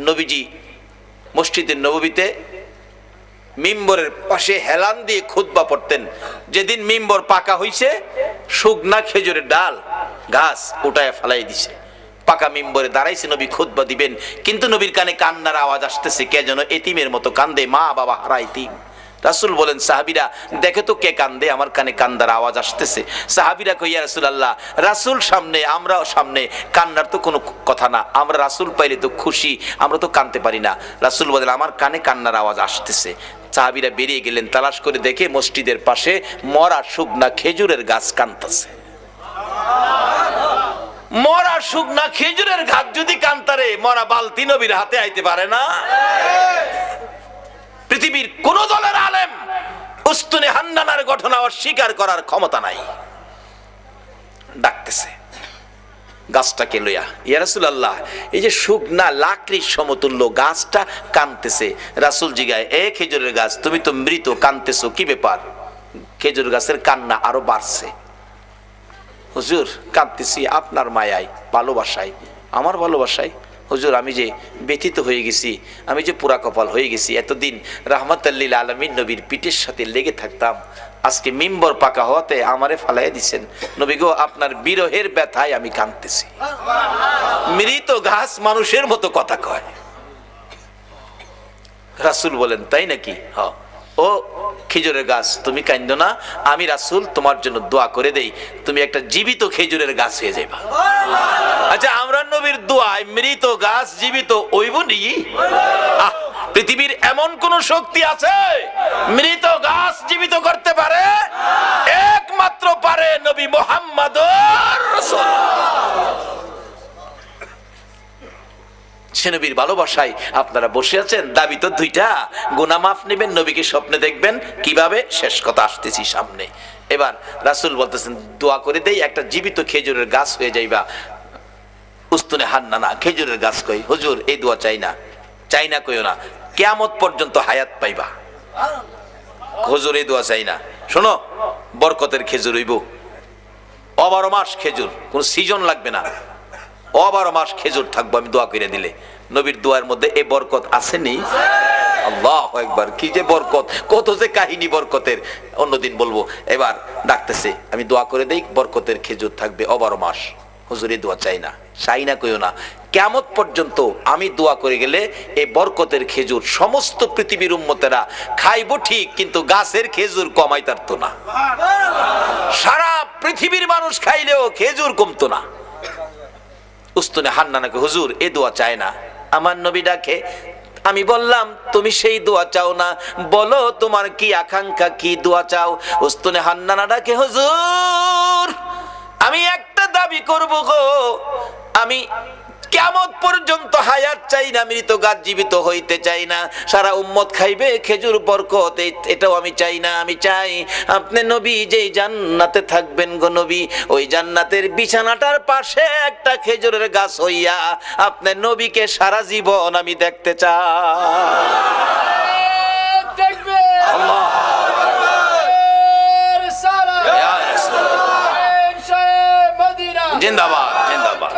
নবীজি মসজিদে নববীতে মিম্বরের পাশে হেলান দিয়ে খুতবা পড়তেন। যেদিন মিম্বর পাকা হইছে, শুকনা খেজুরের ডাল গাছ উঠায় ফেলাই দিছে, পাকা মিম্বরে দাঁড়াইছে, নবী খুতবা দিবেন, কিন্তু নবীর কানে কান্নার আওয়াজ আসতেছে, কে যেন এতিমের মতো কান্দে, মা বাবা হারা এতিম। রাসূল বলেন, সাহাবীরা দেখে তো কে কান্দে, আমার কানে কান্দার আওয়াজ আসতেছে। সাহাবীরা কই, ইয়া রাসূলুল্লাহ, রাসূল সামনে, আমরাও সামনে, কান্নার তো কোনো কথা না, আমরা রাসূল পাইলে তো খুশি, আমরা তো কাঁদতে পারি না। রাসূল বলেন, আমার কানে কান্নার আওয়াজ আসতেছে। সাহাবীরা বেরিয়ে গেলেন, তালাশ করে দেখে মসজিদের পাশে মরা শুকনা খেজুরের গাছ কাঁদতেছে। মরা শুকনা খেজুরের গাছ যদি কান্তারে, মরা বালতি নবীর হাতে আইতে পারে না? পৃথিবীর কোন দলের আলেম উস্তুনে হান্নানার ঘটনা অস্বীকার করার ক্ষমতা নাই। ডাকতেছে গাছটাকে লইয়া, ইয়া রাসূলুল্লাহ, এই যে শুকনা লাকড়ির সমতুল্য গাছটা কাঁদতেছে। রাসূল জিগায়, এ খেজুরের গাছ, তুমি তো মৃত, কাঁদতেছো কি ব্যাপার? খেজুর গাছের কান্না আরো বাড়ছে। হুজুর, কাঁদতেছি আপনার মায়ায়, ভালোবাসায়, আমার ভালোবাসায়। হুজুর, আমি যে ব্যথিত হয়ে গেছি, আমি যে পুরা কপাল হয়ে গেছি। এতদিন রাহমাতাল লিল আলামিন নবীর পিঠের সাথে লেগে থাকতাম, আজকে মিম্বর পাকা হওয়াতে আমারে ফালাইয়া দিছেন। নবী গো, আপনার বিরহের ব্যথায় আমি কাঁদতেছি। মৃত গাছ মানুষের মতো কথা কয়। রাসূল বলেন, তাই নাকি? হ্যাঁ। ও খেজুরের গাছ, তুমি কাঁদো না, আমি রাসূল তোমার জন্য দোয়া করে দেই, তুমি একটা জীবিত খেজুরের গাছ হয়ে যাইবা। আচ্ছা, আমরা নবীর দোয়ায় মৃত গাছ জীবিত হইব নি? পৃথিবীর এমন কোন শক্তি আছে মৃত গাছ জীবিত করতে পারে? একমাত্র পারে নবী মুহাম্মদুর রাসূলুল্লাহ। সে নবীর ভালোবাসায় আপনারা বসে আছেন, দাবি তো দুইটা, গুনাহ মাফ নেবেন, নবীকে স্বপ্নে দেখবেন। কিভাবে? শেষ কথা আসতেছি সামনে। এবার রাসূল বলতেছেন, দোয়া করে দেই, একটা জীবিত খেজুরের গাছ হয়ে যাইবা। উস্তুনে হান্নানা খেজুরের গাছ কই, হুজুর এই দোয়া চাই না, চাই না কইও না, কিয়ামত পর্যন্ত হায়াত পাইবা। হুজুর এই দোয়া চাই না, শোনো, বরকতের খেজুর হইব, 12 মাস খেজুর, কোন সিজন লাগবে না, 12 মাস খেজুর থাকবো আমি দোয়া করে দিলে। নবীর দোয়ার মধ্যে এই বরকত আসেনি? আল্লাহু আকবার, কি যে বরকত, কত যে কাহিনী বরকতের, অন্যদিন বলবো। এবার ডাকতেছে, আমি দোয়া করে দেই, বরকতের খেজুর থাকবে 12 মাস। হুজুর এই দোয়া চাই না, চাই না কইও না, কিয়ামত পর্যন্ত আমি দোয়া করে গেলে এই বরকতের খেজুর সমস্ত পৃথিবীর উম্মতেরা খাইবো ঠিক, কিন্তু গাছের খেজুর কমাইতারতো না। সারা পৃথিবীর মানুষ খাইলেও খেজুর কমতো না। উস্তুনে হান্নানাকে, হুজুর এই দোয়া চায় না। আমার নবী ডাকে, আমি বললাম তুমি সেই দোয়া চাও না, বলো তোমার কি আকাঙ্ক্ষা, কি দোয়া চাও? উস্তুনে হান্নানা ডাকে, হুজুর আমি একটা দাবি করব গো, আমি কিয়ামত পর্যন্ত হায়াত চাই না, মৃত গাছ জীবিত হইতে চাই না, সারা উম্মত খাইবে খেজুর বরকত, এটাও আমি চাই না। আমি চাই আপনি নবী যেই জান্নাতে থাকবেন গো নবী, ওই জান্নাতের বিছানাটার পাশে একটা খেজুরের গাছ হইয়া আপনি নবীকে সারা জীবন আমি দেখতে চাই। আল্লাহ জিন্দাবাদ, জিন্দাবাদ,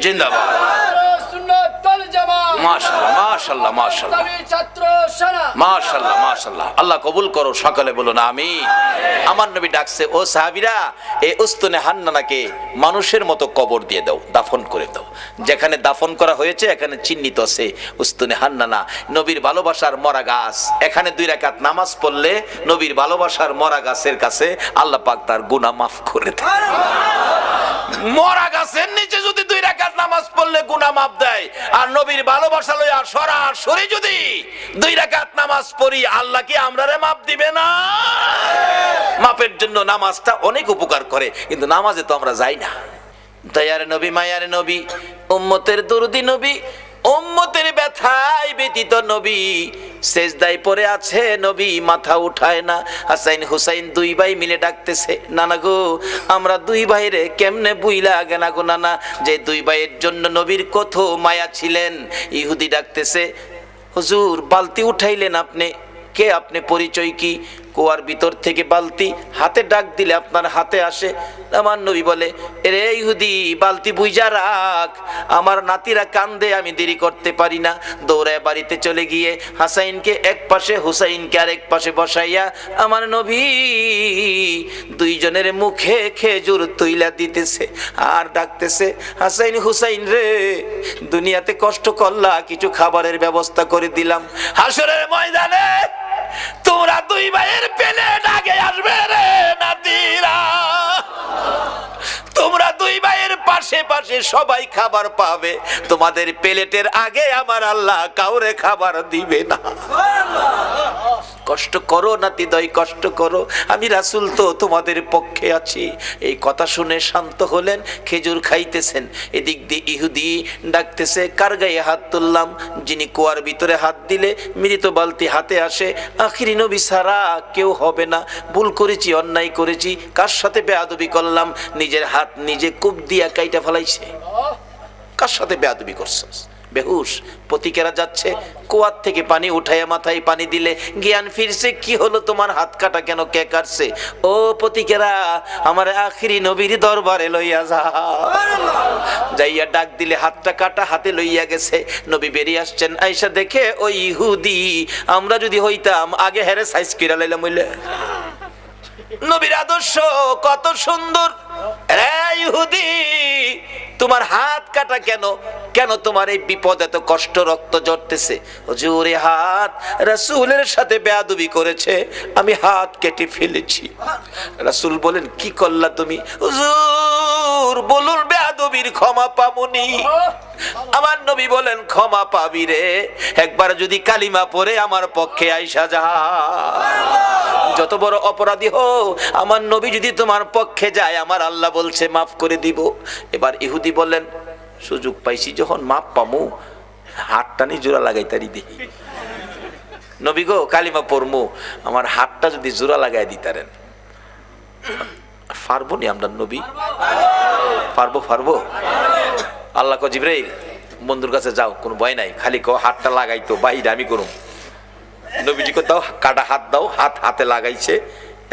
জিন্দাবাদ, মাশাআল্লাহ, মাশাআল্লাহ, মাশাআল্লাহ, মাশাআল্লাহ, মাশাআল্লাহ। আল্লাহ কবুল করো, সকলে বলুন আমিন। আমার নবী ডাকছে, ও সাহাবীরা, এই উস্তুনে হান্নানাকে মানুষের মতো কবর দিয়ে দাও, দাফন করে দাও। যেখানে দাফন করা হয়েছে এখানে চিহ্নিত আছে উস্তুনে হান্নানা, নবীর ভালোবাসার মরা গাছ। এখানে 2 রাকাত নামাজ পড়লে নবীর ভালোবাসার মরা গাছের কাছে আল্লাহ পাক তার গুনাহ মাফ করে দেন। মরা গাছের নিচে যদি 2 রাকাত নামাজ পড়লে গুনাহ মাফ দেয়, আর নবীর ভালোবাসা লইয়া সরাসরি যদি 2 রাকাত নামাজ পড়ি, আল্লাহ কি আমরারে মাফ দিবে না? মাফের জন্য নামাজটা অনেক উপকার করে, কিন্তু নামাজে তো আমরা যাই না। দয়ার নবী, মায়ার নবী, উম্মতের দরদি নবী, উম্মতের ব্যথায় ব্যতীত নবী সেজদায় পড়ে আছে, নবী মাথা উঠায় না। হাসাইন হুসাইন 2 ভাই মিলে ডাকতেছে, নানা গো আমরা 2 ভাইরে কেমনে বুইলা গেনা গো নানা, যে 2 ভাইয়ের জন্য নবীর কত মায়া ছিলেন। ইহুদি ডাকতেছে, হুজুর বালতি উঠাইলেন আপনি, কে আপনি, পরিচয় কি? কুয়ার ভিতর থেকে বালতি হাতে ডাক দিলে আপনার হাতে আসে। আমার নবী বলে, এরে ইহুদি বালতি বুইজা রাখ, আমার নাতিরা কান্দে, আমি দেরি করতে পারি না। দৌড়ায় বাড়িতে চলে গিয়ে হাসাইনকে এক পাশে, হুসাইনকে আরেক পাশে বসাইয়া আমার নবী 2 জনের মুখে খেজুর তুইলা দিতেছে আর ডাকতেছে, হাসাইন হুসাইন রে, দুনিয়াতে কষ্ট করলা, কিছু খাবারের ব্যবস্থা করে দিলাম, হাসরের ময়দানে তোমরা 2 ভাইয়ের প্লেট আগে আসবে রে নাতিরা, তোমরা 2 ভাইয়ের পাশে পাশে সবাই খাবার পাবে, তোমাদের প্লেটের আগে আমার আল্লাহ কাউরে খাবার দিবে না। কষ্ট করো নাতিদয়, কষ্ট করো, আমি রাসূল তো তোমাদের পক্ষে আছি। এই কথা শুনে শান্ত হলেন, খেজুর খাইতেছেন। এদিক দিয়ে ইহুদি ডাকতেছে, কার গায়ে হাত তুললাম? যিনি কুয়ার ভিতরে হাত দিলে মৃত বালতি হাতে আসে, আখিরি নবী ছাড়া কেউ হবে না। ভুল করেছি, অন্যায় করেছি, কার সাথে বেয়াদবি করলাম? নিজের হাত নিজে কূপ দিয়া কাইটা ফেলাইছে। কার সাথে বেয়াদবি করছস? বেহুশ পতিকেরা যাচ্ছে, কুয়ার থেকে পানি উঠাইয়া মাথায় পানি দিলে জ্ঞান ফিরছে। কি হলো তোমার, হাত কাটা কেন, কে কাটছে? ও পতিকেরা, আমার আখিরি নবীর দরবারে লইয়া যা। যাইয়া ডাক দিলে হাতটা কাটা, হাতে লইয়া গেছে। নবী বেরিয়ে আসছেন, আয়েশা দেখে ওই ইহুদি, আমরা যদি হইতাম আগে হেরে সাইজ কিরা লাইলাম হইলে। নবীর আদর্শ কত সুন্দর। রে ইহুদি, তোমার হাত কাটা কেন? কেন তোমার এই বিপদ, এত কষ্ট, রক্ত ঝরতেছে? হুজুর এই হাত রাসূলের সাথে বেয়াদবি করেছে, আমি হাত কেটে ফেলেছি। রাসূল বলেন, কি করলা তুমি? হুজুর বলুন, বেয়াদবির ক্ষমা পামুনি। আমার নবী বলেন, ক্ষমা পাবি রে, একবার যদি কালিমা পড়ে আমার পক্ষে আইসা যা। যত বড় অপরাধী হো, আমার নবী যদি তোমার পক্ষে যায়, আমার আল্লাহ বলছে মাফ করে দিব। এবার ইহুদি বলেন, সুযোগ পাইছি যখন মাপ পামু, হাতটা নি জোড়া লাগাইতারি দেখি। নবী গো, কালিমা পড়মু, আমার হাতটা যদি জোড়া লাগাই দিতারেন। পারবো নি আমরা নবী? পারবো। আল্লাহ কো, জিবরাইল বন্ধুর কাছে যাও, কোনো ভয় নাই, খালি কো হাতটা লাগাইতো, বাহিরে আমি করুম। নবীজিকে দাও, কাটা হাত দাও, হাতে লাগাইছে,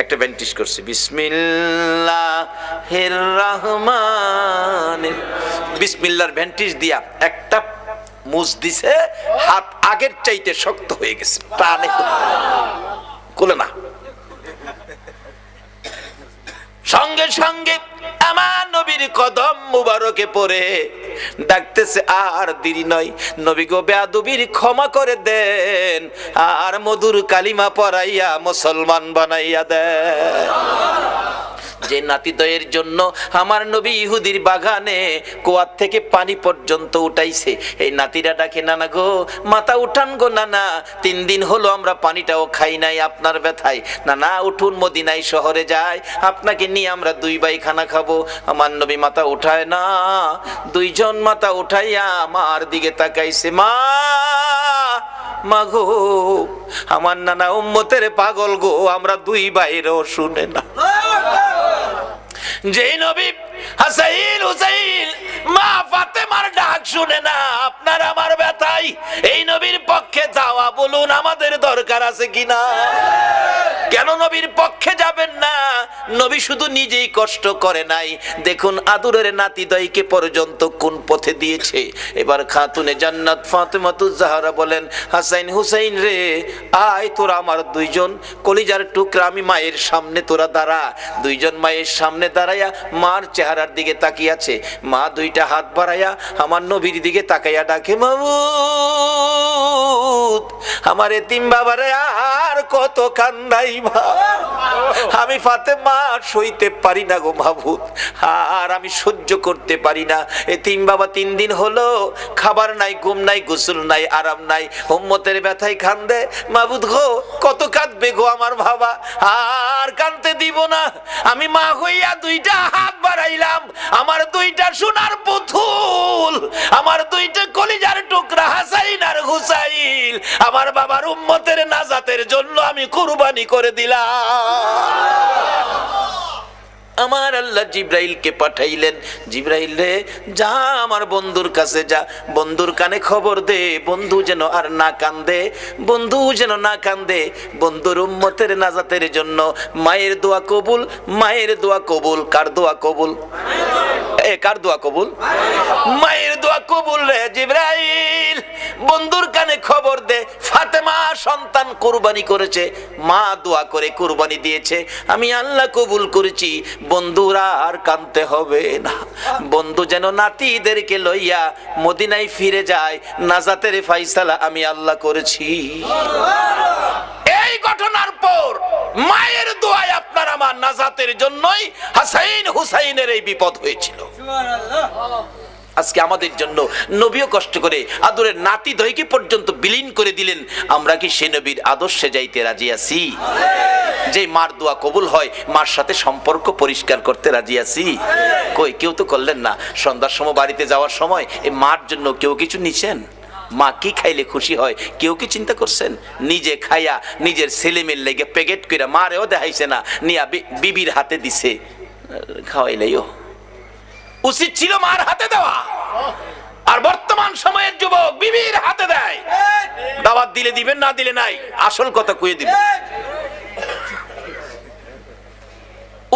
একটা ব্যান্টিশ করছে, বিসমিল্লাহির রহমানির, বিসমিল্লাহর ব্যান্টিশ দিয়া একটা মুজ দিছে, হাত আগের চাইতে শক্ত হয়ে গেছে, টানে কোলে না। সঙ্গে সঙ্গে আমার নবীর কদম মুবারকে পড়ে ডাকতেছে, আর দেরি নয়, নবী গো বেয়াদবির ক্ষমা করে দেন, আর মধুর কালিমা পড়াইয়া মুসলমান বানাইয়া দেন। যে নাতিদয়ের জন্য আমার নবী ইহুদির বাগানে কুয়ার থেকে পানি পর্যন্ত উঠাইছে, এই নাতিরা ডাকে, নানা গো মাথা উঠান গো নানা, 3 দিন হলো আমরা পানিটাও খাই নাই আপনার ব্যথায়, নানা উঠুন, মদিনায় শহরে যায়, আপনাকে নিয়ে আমরা 2 ভাই খানা খাবো। আমার নবী মাথা উঠায় না, 2 জন মাথা উঠাইয়া আমার দিকে তাকাইছে, মা গো, আমার নানা উম্মতের পাগল গো, আমরা 2 ভাইরও শুনে না। যেই নবী হাসাইন হুসাইন মা ফাতেমার ডাক শুনে না, আপনার আমার ব্যথাই, এই নবীর পক্ষে যাওয়া বলুন আমাদের দরকার আছে কিনা? কেন নবীর পক্ষে যাবেন না? নবী শুধু নিজেই কষ্ট করে নাই, দেখুন আদরের নাতিদয়কে পর্যন্ত কোন পথে দিয়েছে। এবার খাতুনে জান্নাত ফাতেমাতুজ জাহরা বলেন, হাসাইন হুসাইন রে, আয় তোরা আমার 2 জন কলিজার টুকরা, আমি মায়ের সামনে তোরা দাঁড়া। 2 জন মায়ের সামনে দাঁড়াইয়া মার চেহারার দিকে তাকিয়ে আছে। মা 2টা হাত বাড়াইয়া আমার নবীর দিকে তাকাইয়া ডাকে, মামু মাবুদ আমার এতিম বাবারে আর কত কান্দাইবা, আমি ফাতেমা সইতে পারি না গো মাবুদ, আর আমি সহ্য করতে পারি না। এতিম বাবা 3 দিন হলো খাবার নাই, ঘুম নাই, গোসল নাই, আরাম নাই, উম্মতের ব্যথায় কান্দে। মাবুদ গো কত কাঁদবে গো আমার বাবা, আর কাঁদতে দিব না। আমি মা হইয়া 2টা হাত বাড়াইলাম, আমার 2টা সোনার পুতুল, আমার 2টা কলিজার টুকরা হাসাইন আর হুসাইন আমার বাবার উম্মতের নাজাতের জন্য আমি কুরবানি করে দিলাম। আমার আল্লাহ জিব্রাইলকে পাঠাইলেন, জিব্রাইল রে যা আমার বন্ধুর কাছে যা, বন্ধুর কানে খবর দে, বন্ধু যেন আর না কান্দে, বন্ধু যেন না কান্দে, বন্ধুর উম্মতের নাজাতের জন্য মায়ের দোয়া কবুল, মায়ের দোয়া কবুল। কার দোয়া কবুল? কার দোয়া কবুল? মায়ের দোয়া কবুল রে জিব্রাইল বন্ধুর কানে খবর দে, ফাতেমা সন্তান কুরবানি করেছে, মা দোয়া করে কুরবানি দিয়েছে, আমি আল্লাহ কবুল করেছি, বন্ধুরা আর কাঁদতে হবে না। বন্ধু যেন নাতিদেরকে লইয়া মদিনায় ফিরে যায়, নাজাতের ফাইসালা আমি আল্লাহ করেছি। এই ঘটনার পর মায়ের দোয়ায় আপনার আমার নাজাতের জন্যই হাসাইন হুসাইনের এই বিপদ হয়েছিল। আজকে আমাদের জন্য নবীও কষ্ট করে আদরের নাতি দয়কে পর্যন্ত বিলীন করে দিলেন। আমরা কি সে নবীর আদর্শে যাইতে রাজি আছি? যে মার দোয়া কবুল হয়, মার সাথে সম্পর্ক পরিষ্কার করতে রাজি আছি? কই, কেউ তো করলেন না। সন্ধ্যার সময় বাড়িতে যাওয়ার সময় এই মার জন্য কেউ কিছু নিছেন? মা কি খাইলে খুশি হয় কেউ কি চিন্তা করছেন? নিজে খাইয়া নিজের ছেলেমেয়ের লেগে প্যাকেট করে মারেও দেখাইছে না, নিয়া বিবির হাতে দিছে, খাওয়াইলেও উচিত ছিল মার হাতে দেওয়া। আর বর্তমান সময়ের যুবক বিবির হাতে দেয়, দাওয়াত দিলে দিবেন, না দিলে নাই, আসল কথা কয়ে দিবেন।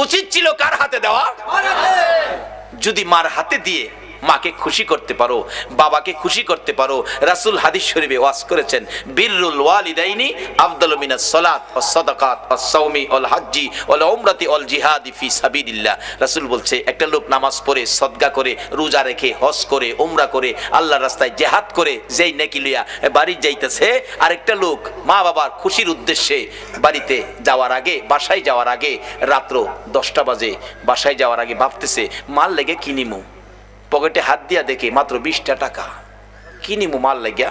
উচিত ছিল কার হাতে দেওয়া? যদি মার হাতে দিয়ে মাকে খুশি করতে পারো, বাবাকে খুশি করতে পারো। রাসূল হাদিস শরীফে ওয়াজ করেছেন, বিররুল ওয়ালিদাইনি আফদালু মিনাস সালাত ওয়াস সাদাকাত ওয়াস সাওমি ওয়াল হাজ্জি ওয়াল উমরাতি ওয়াল জিহাদি ফি সাবিলিল্লাহ। রাসূল বলছে, একটা লোক নামাজ পড়ে, সদকা করে, রোজা রেখে, হজ করে, উমরা করে, আল্লাহর রাস্তায় জিহাদ করে যেই নেকি লইয়া বাড়ি যাইতেছে, আরেকটা লোক মা বাবার খুশির উদ্দেশ্যে বাড়িতে যাওয়ার আগে, বাসায় যাওয়ার আগে, রাত্র 10টা বাজে, বাসায় যাওয়ার আগে ভাবতেছে মাল লেগে কিনিমু, পকেটে হাত দিয়া দেখে মাত্র 20টা টাকা, কিনিমু মাল লাগিয়া।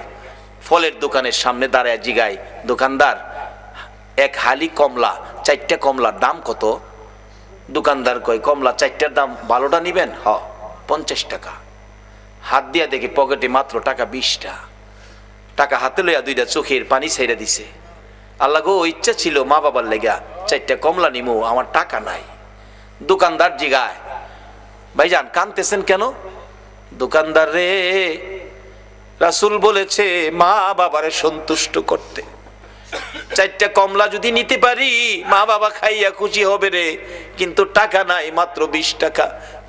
ফলের দোকানের সামনে দাঁড়ায় জিগায় দোকানদার, এক হালি কমলা, 4টা কমলার দাম কত? দোকানদার কয়, কমলা 4টার দাম 12টা নিবেন? হ, 50 টাকা। হাত দিয়া দেখে পকেটে মাত্র টাকা 20টা। টাকা হাতে লইয়া 2টা চোখের পানি ছেড়ে দিছে। আল্লাহ গো, ইচ্ছা ছিল মা বাবার লেগা 4টা কমলা নিমু, আমার টাকা নাই। দোকানদার জিগায়, ভাইজান কাঁদতেছেন কেন? দোকানদার রে, রাসূল বলেছে মা বাবারে সন্তুষ্ট করতে, 4টা কমলা যদি নিতে পারি মা বাবা খাইয়া খুশি হবে রে, কিন্তু টাকা নাই, মাত্র 20 টাকা।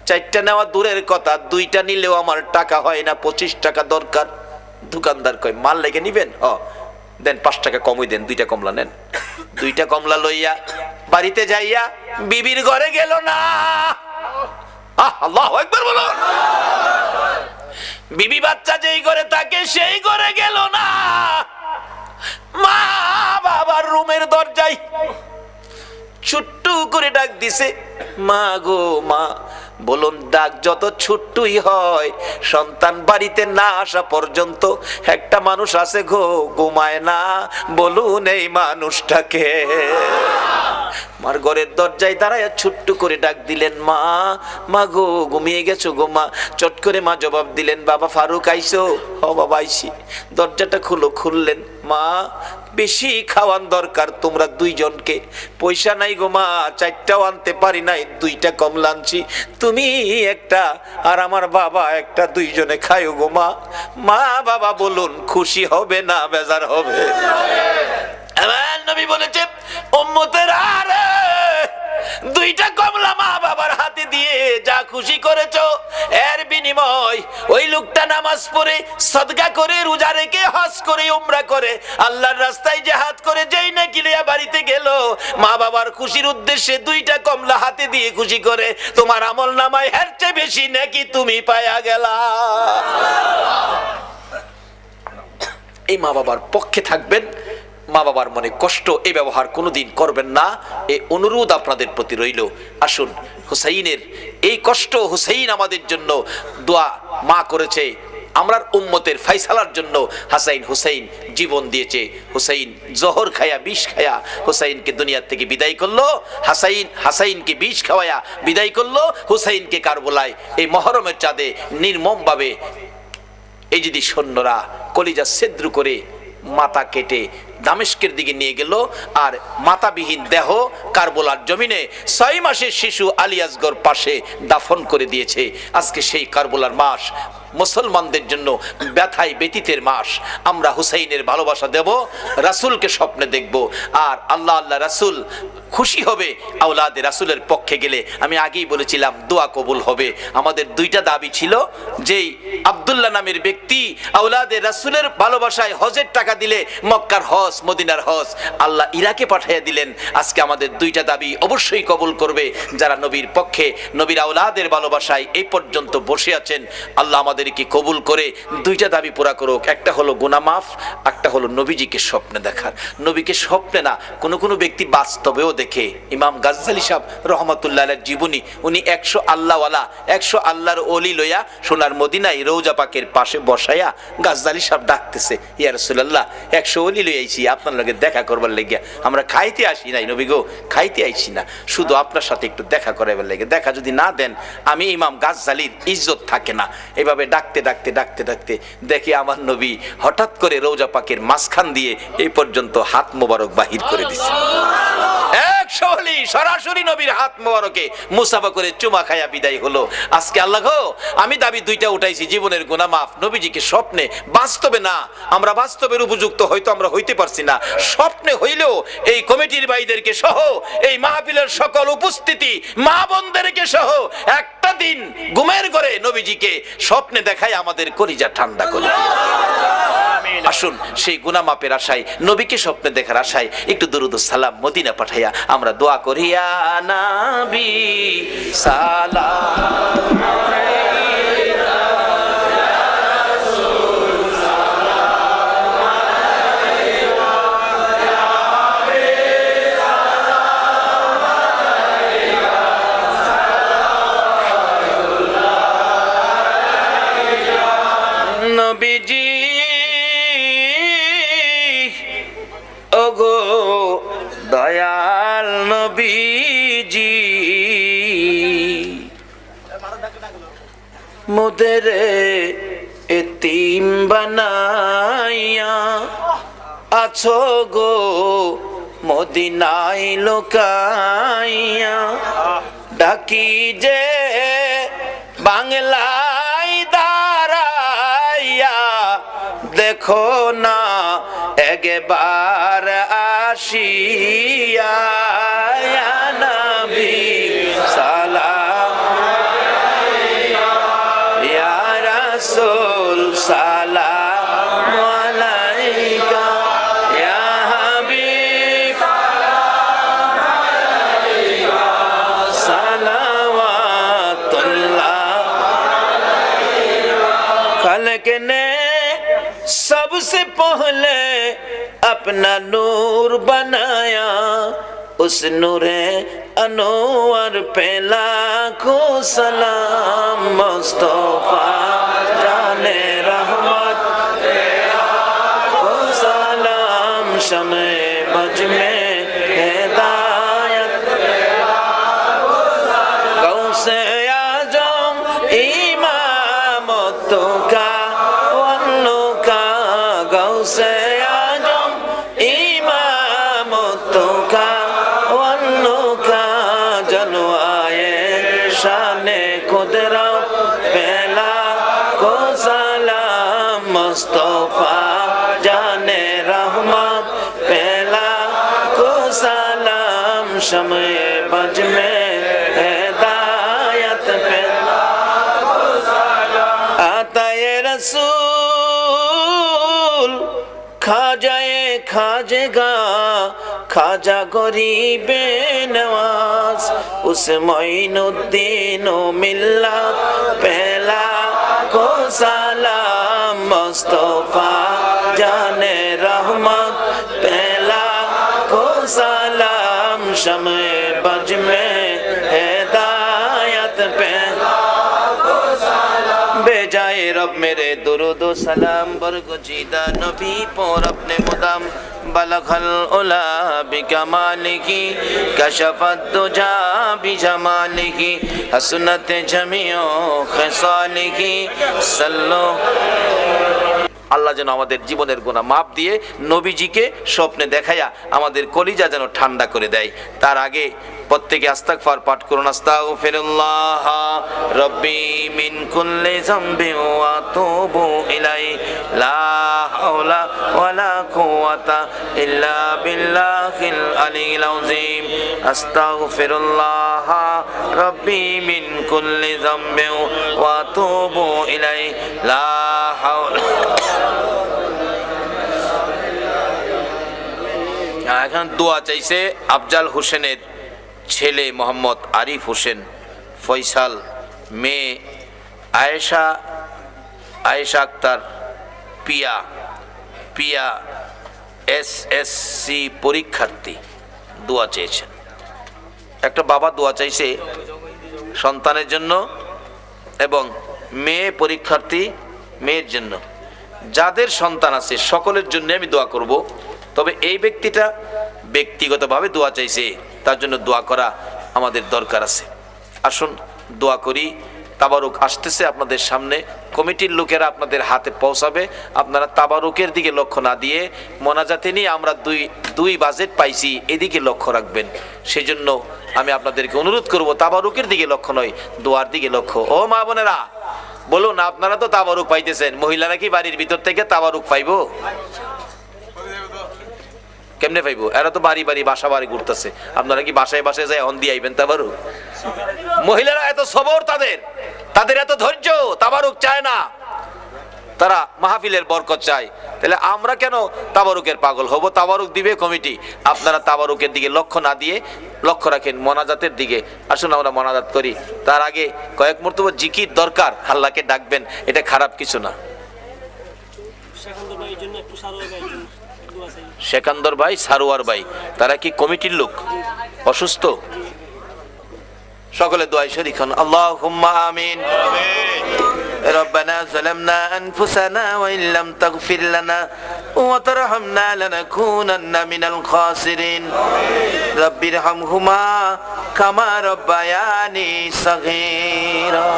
4টা নেওয়া দূরের কথা, 2টা নিলেও আমার টাকা হয় না, 25 টাকা দরকার। দোকানদার কয়, মাল লেগে নিবেন? দেন 5 টাকা কমই দেন, 2টা কমলা নেন। 2টা কমলা লইয়া বাড়িতে যাইয়া বিবির ঘরে গেল না। আল্লাহু আকবার বলুন। বিবি বাচ্চা যেই ঘরে থাকে সেই ঘরে গেল না, মা বাবার রুমের দরজায় ছোট্ট করে ডাক দিছে, মা গো মা। বলুন, ডাক যত ছোট্টই হয়, সন্তান বাড়িতে না আসা পর্যন্ত একটা মানুষ আছে গো, ঘুমায় না। বলুন এই মানুষটাকে। মার ঘরের দরজায় দাঁড়ায় ছোট্ট করে ডাক দিলেন, মা, মা গো, ঘুমিয়ে গেছো গো মা? চট করে মা জবাব দিলেন, বাবা ফারুক আইছো? হ বাবা আইছি। দরজাটা খুললেন, মা বেশি খাওয়ান দরকার তোমরা 2 জনকে, পয়সা নাই গো মা, 4টাও আনতে পারি নাই, 2টা কমলা আনছি, তুমি একটা আর আমার বাবা একটা, 2 জনে খাইও গো মা। মা বাবা বলুন খুশি হবে না বেজার হবে? আমার নবী বলেছে, উম্মতের আরে 2টা কমলা মা বাবার হাতে দিয়ে যা খুশি করেছো, এর বিনিময় ওই লোকটা নামাজ পড়ে, সদকা করে, রোজা রেখে, হজ করে, উমরা করে, আল্লাহর রাস্তায় জিহাদ করে যেই নাকি লিয়া বাড়িতে গেল, মা বাবার খুশির উদ্দেশ্যে 2টা কমলা হাতে দিয়ে খুশি করে, তোমার আমল নামায় এর চেয়ে বেশি নাকি তুমি পায়া গেলা। এই মা বাবার পক্ষে থাকবেন, মা বাবার মনে কষ্ট এই ব্যবহার কোনোদিন করবেন না, এই অনুরোধ আপনাদের প্রতি রইল। আসুন, হুসাইনের এই কষ্ট, হুসাইন আমাদের জন্য দোয়া মা করেছে, আমরার উম্মতের ফাইসালার জন্য হাসাইন হুসাইন জীবন দিয়েছে। হুসাইন জহর খায়া বিষ খায়া হুসাইনকে দুনিয়ার থেকে বিদায় করলো, হাসাইনকে বিষ খাওয়ায়া বিদায় করলো। হুসাইনকে কারবালায় এই মহরমের চাঁদে নির্মম ভাবে এই যদি সৈন্যরা কলিজা ছিদ্র করে মাথা কেটে দামেস্কের দিকে নিয়ে গেল, আর মাথাবিহীন দেহ কারবালার জমিনে 6 মাসের শিশু আলী আসগর পাশে দাফন করে দিয়েছে। আজকে সেই কারবালার মাস মুসলমানদের জন্য ব্যথায় ব্যতীতের মাস। আমরা হুসাইনের ভালোবাসা দেব, রাসূলকে স্বপ্নে দেখব, আর আল্লাহ আল্লাহ রাসূল খুশি হবে আওলাদে রাসূলের পক্ষে গেলে। আমি আগেই বলেছিলাম দোয়া কবুল হবে। আমাদের 2টা দাবি ছিল, যেই আব্দুল্লাহ নামের ব্যক্তি আওলাদে রাসূলের ভালোবাসায় হজের টাকা দিলে মক্কার হজ, মদিনার হজ আল্লাহ ইরাকে পাঠিয়ে দিলেন। আজকে আমাদের 2টা দাবি অবশ্যই কবুল করবে যারা নবীর পক্ষে, নবীর আওলাদের ভালোবাসায় এই পর্যন্ত বসে আছেন। আল্লাহ আমাদেরকে কবুল করে 2টা দাবি পুরা করুক। একটা হলো গুনাহ মাফ, একটা হলো নবীজিকে স্বপ্নে দেখার। নবীকে স্বপ্নে না, কোনো ব্যক্তি বাস্তবেও দেখে। ইমাম গাজ্জালি সাহেব রহমাতুল্লাহ আলাইহির জীবনী, উনি 100 আল্লাহওয়ালা, 100 আল্লাহর ওলি লইয়া সোনার মদিনায় রওজা পাকের পাশে বসায়া গাজ্জালি সাহেব ডাকতেছে, ইয়া রাসূলুল্লাহ 100 ওলি লই আইছি আপনার লগে দেখা করবার লাগিয়া। আমরা খাইতে আসি নাই নবী গো, খাইতে আইছি না, শুধু আপনার সাথে একটু দেখা করাবার লাগে। দেখা যদি না দেন আমি ইমাম গাজ্জালির ইজ্জত থাকে না। এভাবে ডাকতে ডাকতে ডাকতে ডাকতে দেখি আমার নবী হঠাৎ করে রওজা পাকের মাঝখান দিয়ে এই পর্যন্ত হাত মোবারক বাহির করে দিচ্ছে। 100 ওলি সরাসরি নবীর হাত মোবারকে মুসাফা করে চুমা খায়া বিদায় হলো। আজকে আল্লাহ গো, আমি দাবি 2টা উঠাইছি, জীবনের গুনাহ মাফ, নবীজিকে স্বপ্নে, বাস্তবে না। আমরা বাস্তবের উপযুক্ত হয়তো আমরা হইতে পারছি না, স্বপ্নে হইলেও এই কমিটির ভাইদেরকে সহ, এই মাহফিলের সকল উপস্থিতি মা বোনদেরকে সহ একটা দিন ঘুমের ঘরে নবীজিকে স্বপ্নে দেখায় আমাদের কলিজা ঠান্ডা করে। আসুন, সেই গুনাহ মাপের আশায়, নবীকে স্বপ্নে দেখার আশায় একটু দুরূদ ও সালাম মদিনা পাঠাইয়া আমরা দোয়া করি, ইয়া নবী সালাম আলাইকা, ইয়া রাসূল সালাম আলাইকা, ইয়া হাবিব সালাম আলাইকা, সালাওয়াতুল্লাহ আলাইকা। নবীজি ওগো দয়াল নবীজি, মোদের এতিম বানাইয়া আছো গো মদিনায় লোকাইয়া, ডাকি যে বাংলায় দাঁড়াইয়া, দেখো না একবার আসিয়া, ইয়া নবী সালাম আলাইকা, ইয়া রাসূল সালাম আলাইকা, ইয়া হাবিব সালাম আলাইকা, সালাওয়াতুল্লাহ আলাইকা। खल्क ने सबसे पहले अपना नूर बनाया, उस नूरे अनवर पे लाखों सलाम। मुस्तफा जाने रहमत लाखों सलाम, शमे मज में हिदायत गौसे आजम इमामतो का वन्नो का, गौसे आजम इमामतो का वन्नो का, जनवाए शाने कुदरत पहला को सलाम। मुस्तफा जाने रहमत पहला को सलाम, शमे बज में हिदायत पहला को सलाम। आता ये रसूल खाजाए खाजेगा, खाजा गरीबे नवाज, उस मोइनुद्दीन मिल्लत पहला को सलाम। मुस्तफा जाने रहमत पहला को सलाम शमे बज में हिदायत पे बेजाए रब मेरे दुरूद व सलाम बरगुजीदा नबी पर अपने मुदाम बलगल उला बिकमालिही कशफत दुजा बिजमालिही हसनत जमीओ खसालिही सल्लो। আল্লাহ যেন আমাদের জীবনের গুনাহ মাফ দিয়ে নবীজিকে স্বপ্নে দেখায়া আমাদের কলিজা যেন ঠান্ডা করে দেয়। তার আগে প্রত্যেকে ইস্তিগফার পাঠ করুন। আস্তাগফিরুল্লাহ রব্বি মিন কুল্লি যামবি ওয়া আতুবু ইলাইহি লা হাওলা ওয়ালা কুওয়াতা ইল্লা বিল্লাহিল আলিয়্যিল আযীম। আস্তাগফিরুল্লাহ রব্বি মিন কুল্লি যামবি ওয়া আতুবু ইলাইহি লা হাওলা। এখন দোয়া চাইছে আফজাল হোসেনের ছেলে মোহাম্মদ আরিফ হোসেন ফয়সাল, মেয়ে আয়েশা আক্তার, পিয়া SSC পরীক্ষার্থী দোয়া চেয়েছেন। একটা বাবা দোয়া চাইছে সন্তানের জন্য এবং মেয়ে পরীক্ষার্থী মেয়ের জন্য। যাদের সন্তান আছে সকলের জন্য আমি দোয়া করব, তবে এই ব্যক্তিটা ব্যক্তিগতভাবে দোয়া চাইছে, তার জন্য দোয়া করা আমাদের দরকার আছে। আসুন দোয়া করি। তাবারুক আসতেছে আপনাদের সামনে, কমিটির লোকেরা আপনাদের হাতে পৌঁছাবে। আপনারা তাবারুকের দিকে লক্ষ্য না দিয়ে মোনাজাতে নিয়ে আমরা দুই বাজেট পাইছি এদিকে লক্ষ্য রাখবেন। সেই জন্য আমি আপনাদেরকে অনুরোধ করব তাবারুকের দিকে লক্ষ্য নয়, দোয়ার দিকে লক্ষ্য। ও মা বোনেরা বলুন, আপনারা তো তাবারুক পাইতেছেন, মহিলারা কি বাড়ির ভিতর থেকে তাবারুক পাইবো? কেমনে পাইবো? এরা তো বাড়ি বাসা বাড়ি ঘুরতেছে, আপনারা কি বাসায় বাসায় যায় অন দিয়ে আইবেন তাবারুক? মহিলারা এত সবর, তাদের এত ধৈর্য, তাবারুক চায় না, তারা মাহফিলের বরকত চায়। তাহলে আমরা কেন তাবারুকের পাগল হব? তাবারুক দিবে কমিটি, আপনারা তাবারুকের দিকে লক্ষ্য না দিয়ে লক্ষ্য রাখেন মোনাজাতের দিকে। আসুন আমরা মোনাজাত করি। তার আগে কয়েক মর্তবা জিকির দরকার, আল্লাহকে ডাকবেন, এটা খারাপ কিছু না। সেকান্দর ভাই, সারোয়ার ভাই, তারা কি কমিটির লোক? অসুস্থ? সকলে দোয়ায় শরীক হন। আল্লাহুম্মা আমিন। ربنا ظلمنا أنفسنا وإن لم تغفر لنا وترحمنا لنكونن من الخاسرين رب ارحمهما كما ربياني صغيرا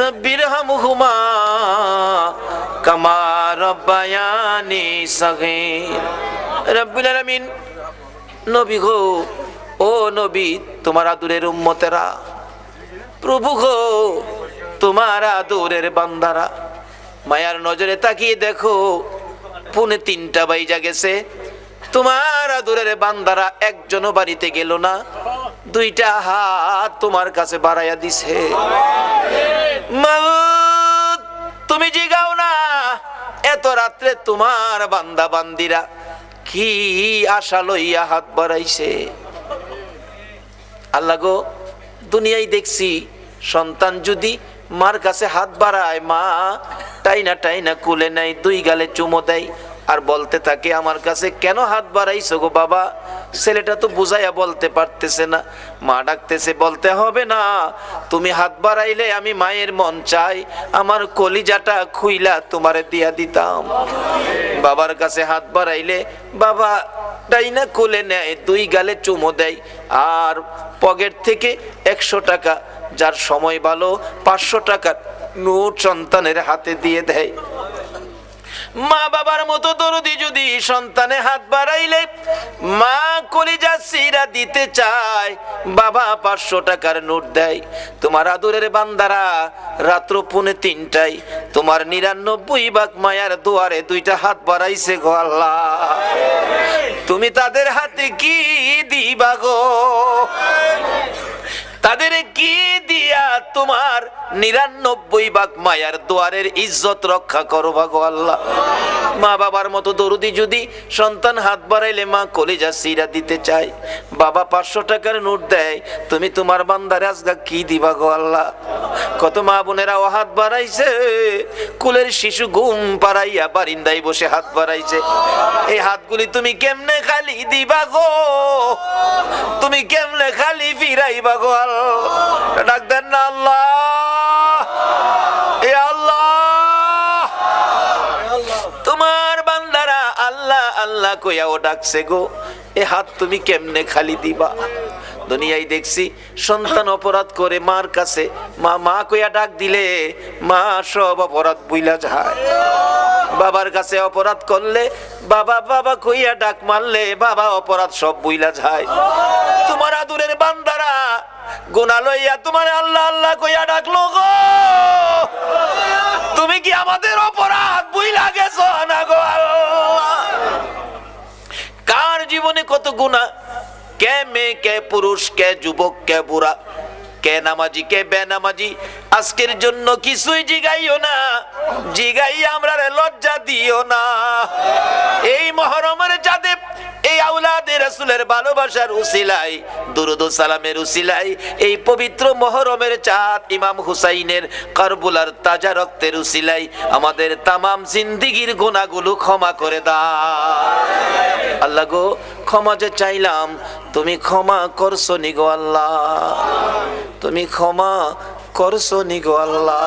رب ارحمهما كما ربياني صغيرا رب العالمين। নবী গো, ও নবী, তোমার আদরের উম্মতেরা, প্রভু গো তোমার আদরের বান্দারা, মায়ার নজরে তাকিয়ে দেখো 2:30 বাইজা গেছে, তোমার আদরের বান্দারা একজনও বাড়িতে গেল না, 2টা হাত তোমার কাছে বাড়াইয়া দিছে। মাবুদ তুমি জিগাও না, এত রাত্রে তোমার বান্দা বান্দিরা কি আশা লইয়া হাত বাড়াইছে। আল্লাহ গো, দুনিয়ায় দেখছি সন্তান যদি মার কাছে হাত বাড়ায়, মা টাইনা কুলে নাই, 2 গালে চুমো দেয় আর বলতে থাকে আমার কাছে কেন হাত বাড়াইছো গো বাবা? ছেলেটা তো বুঝাইয়া বলতে পারতেছে না। মা ডাকতেছে, বলতে হবে না, তুমি হাত বাড়াইলে আমি মায়ের মন চাই আমার কলিজাটা খুইলা তোমারে দিয়া দিতাম। বাবার কাছে হাত বাড়াইলে বাবা টাইনা কোলে নেয়, 2 গালে চুমো দেয় আর পকেট থেকে 100 টাকা, যার সময় ভালো 500 টাকার নোট সন্তানের হাতে দিয়ে দেয়। মা বাবার মতো দরদি যদি সন্তানে হাত বাড়াইলে মা কলিজা সিরা দিতে চায়, বাবা 500 টাকার নোট দেয়। তোমার আদরের বান্দারা রাত্র 2:30 তোমার 99 ভাগ মায়ার দুয়ারে 2টা হাত বাড়াইছে গো আল্লাহ, তুমি তাদের হাতে কি দিবা গো? তাদের কি দিয়া তোমার 99 ভাগ মায়ার দুয়ারের ইজ্জত রক্ষা করো গো আল্লাহ। মা বাবার মতো দরদি যদি সন্তান হাত বাড়াইলে মা কলিজা সিরা দিতে চায়, বাবা 500 টাকার নোট দেয়, তুমি তোমার বান্দারে আজগা কি দিবা গো আল্লাহ। কত মা বোনেরা ও হাত বাড়াইছে, কুলের শিশু ঘুম পাড়াইয়া বারিন্দায় বসে হাত বাড়াইছে। এই হাতগুলি তুমি কেমনে খালি দিবা গো, তুমি কেমনে খালি ফিরাইবা গো আল্লাহ। ডাক দেন না আল্লাহ, এ আল্লাহ। তোমার বান্দারা আল্লাহ আল্লাহ কইয়া ও ডাকছে গো, এ হাত তুমি কেমনে খালি দিবা। দুনিয়ায় দেখছি সন্তান অপরাধ করে মার কাছে, মা মা কইয়া ডাক দিলে মা সব অপরাধ বুইলা যায়। বাবার কাছে অপরাধ করলে বাবা বাবা কইয়া ডাক মারলে বাবা অপরাধ সব বুইলা যায়। তোমার আদুরের বান্দারা গুনাহ লইয়া তোমার আল্লাহ আল্লাহ কইয়া ডাকলো গো, তুমি কি আমাদের অপরাধ বুইলা গেছো না গো আল্লাহ। কার জীবনে কত গুনাহ, কে মেয়ে, কে পুরুষ, কে যুবক, কে বুড়া, কে নামাজি, কে বেনামাজি, আজকের জন্য কিছুই জিগাইও না, জিগাই আমরা লজ্জা দিও না। এই মুহররমের চাঁদে এই আওলাদে রাসূলের ভালোবাসার উসিলায়, দুরূদ ও সালামের উসিলায়, এই পবিত্র মুহররমের চাঁদ ইমাম হুসাইনের কারবালার তাজা রক্তের উসিলায় আমাদের তামাম জিন্দেগীর গুনাহগুলো ক্ষমা করে দাও আল্লাহ গো। ক্ষমা যে চাইলাম, তুমি ক্ষমা করছো নি গো আল্লাহ, তুমি ক্ষমা করছো নি গো আল্লাহ।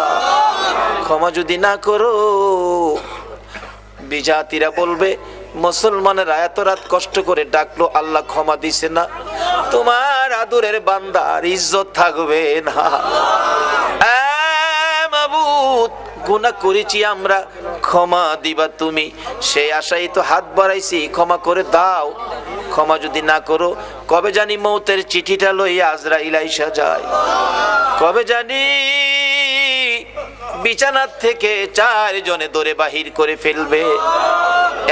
ক্ষমা যদি না করো, বিজাতিরা বলবে মুসলমানের এত রাত কষ্ট করে ডাকলো আল্লাহ ক্ষমা দিছে না, তোমার আদরের বান্দার ইজ্জত থাকবে না। মাবুদ, গুনাহ করেছি আমরা, ক্ষমা দিবা তুমি, সেই আশাই তো হাত বাড়াইছি, ক্ষমা করে দাও। ক্ষমা যদি না করো, কবে জানি মৌতের চিঠিটা লইয়া আজরাইল আইসা যায়, কবে জানি বিছানার থেকে 4 জনে ধরে বাহির করে ফেলবে,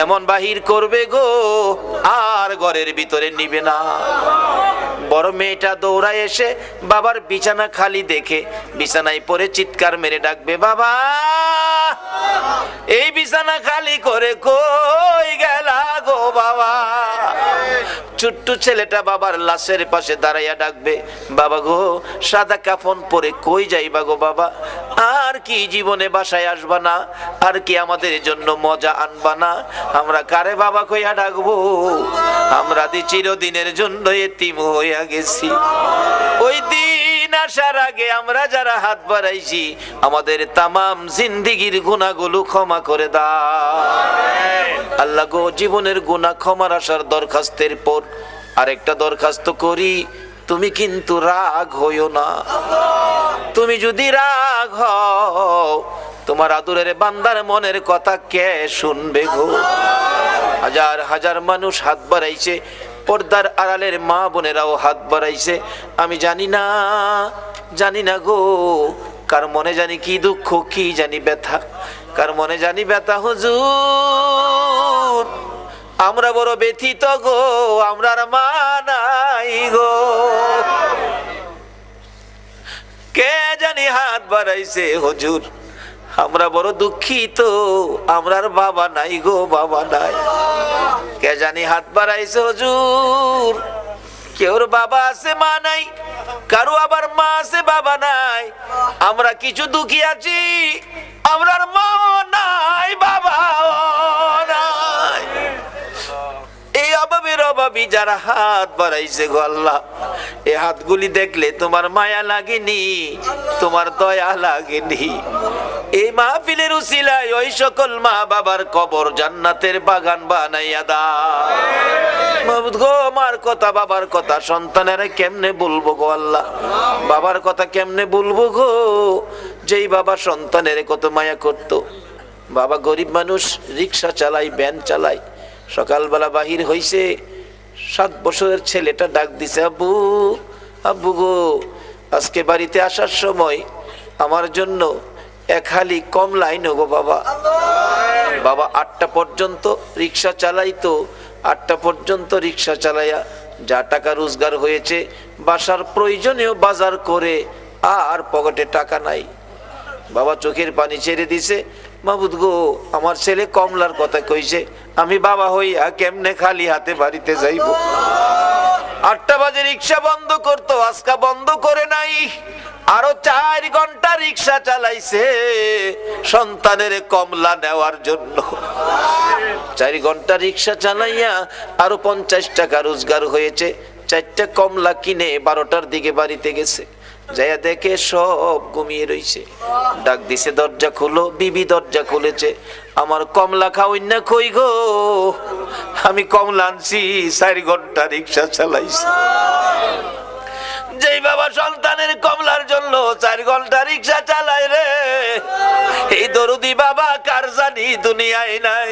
এমন বাহির করবে গো আর ঘরের ভিতরে নিবে না। বড় মেয়েটা দৌড়ায় এসে বাবার বিছানা খালি দেখে বিছানায় পড়ে চিৎকার মেরে ডাকবে, বাবা এই বিছানা খালি করে কই গেলা গো বাবা। ছোট্ট ছেলেটা বাবার লাশের পাশে দাঁড়াইয়া ডাকবে, বাবা গো সাদা কাফন পরে কই যাইবা গো বাবা, আর কি জীবনে বাসায় আসবা না, আর কি আমাদের জন্য মজা আনবা না, আমরা কারে বাবা কইয়া ডাকবো, আমরা দি চিরদিনের জন্য এতিম হইয়া গেছি। ওই দিন আসার আগে আমরা যারা হাত বাড়াইছি আমাদের তামাম জিন্দেগীর গুনাহগুলো ক্ষমা করে দাও আল্লাহ গো। জীবনের গুনাহ ক্ষমার আসার দরখাস্তের পর আরেকটা দরখাস্ত করি, তুমি কিন্তু রাগ হইও না। তুমি যদি রাগ হও, তোমার আদরের বান্দার মনের কথা কে শুনবে গো। হাজার হাজার মানুষ হাত বাড়াইছে, পর্দার আড়ালের মা বোনেরাও হাত বাড়াইছে, আমি জানি না গো কার মনে জানি কি দুঃখ, কি জানি ব্যথা, কার মনে জানি ব্যথা। হুজুর আমরা বড় ব্যথিত গো, আমরার মা নাই গো, কে জানি হাত বাড়াইছে হুজুর, আমরা বড় দুঃখিত, আমরার বাবা নাই গো, বাবা নাই। কে জানি হাত বাড়াইছে হুজুর, কেউর বাবা আছে মা নাই, কারো আবার মা আছে বাবা নাই, আমরা কিছু দুঃখী আছি, আমরার মা নাই বাবা নাই। এই অভাবের অভাবী যারা হাত বাড়াইছে গো আল্লাহ, এই হাতগুলি দেখলে তোমার মায়া লাগেনি, তোমার দয়া লাগেনি। এই মাহফিলের উসিলায় ওই সকল মা বাবার কবর জান্নাতের বাগান বানাইয়া দাও মাবুদ গো। মার কথা বাবার কথা সন্তানেরা কেমনে বলবো গো আল্লাহ, বাবার কথা কেমনে বলবো গো, যেই বাবা সন্তানের কত মায়া করত। বাবা গরিব মানুষ, রিক্সা চালাই, ভ্যান চালাই, সকালবেলা বাহির হইছে, 7 বছরের ছেলেটা ডাক দিছে, আব্বু আব্বু গো আজকে বাড়িতে আসার সময় আমার জন্য 1 হালি কমলা আইনো গো বাবা। বাবা 8টা পর্যন্ত রিক্সা চালাইতো, 8টা পর্যন্ত রিক্সা চালাইয়া যা টাকা রোজগার হয়েছে বাসার প্রয়োজনীয় বাজার করে, আর পকেটে টাকা নাই। বাবা চোখের পানি ছেড়ে দিছে, মাবুদ গো আমার ছেলে কমলার কথা কইছে, আমি বাবা হইয়া কেমনে খালি হাতে বাড়িতে যাইব। 8টা বাজে রিক্সা বন্ধ করতো, আজকা বন্ধ করে নাই, আরো 4 ঘন্টা রিক্সা চালাইছে সন্তানের কমলা নেওয়ার জন্য। 4 ঘন্টা রিক্সা চালাইয়া আরো 50 টাকা রোজগার হয়েছে। 4টা কমলা কিনে 12টার দিকে বাড়িতে গেছে, যাইয়া দেখে সব ঘুমিয়ে রইছে। ডাক দিছে দরজা খুলো, বিবি দরজা খুলেছে। আমার কমলা খাওয়াই না কই গো? আমি কমলা আনছি, 4 ঘন্টা রিক্সা চালাইছি। যেই বাবা সন্তানের কমলার জন্য 4 ঘন্টা রিক্সা চালায় রে, এই দরদি বাবা কার জানি দুনিয়ায় নাই।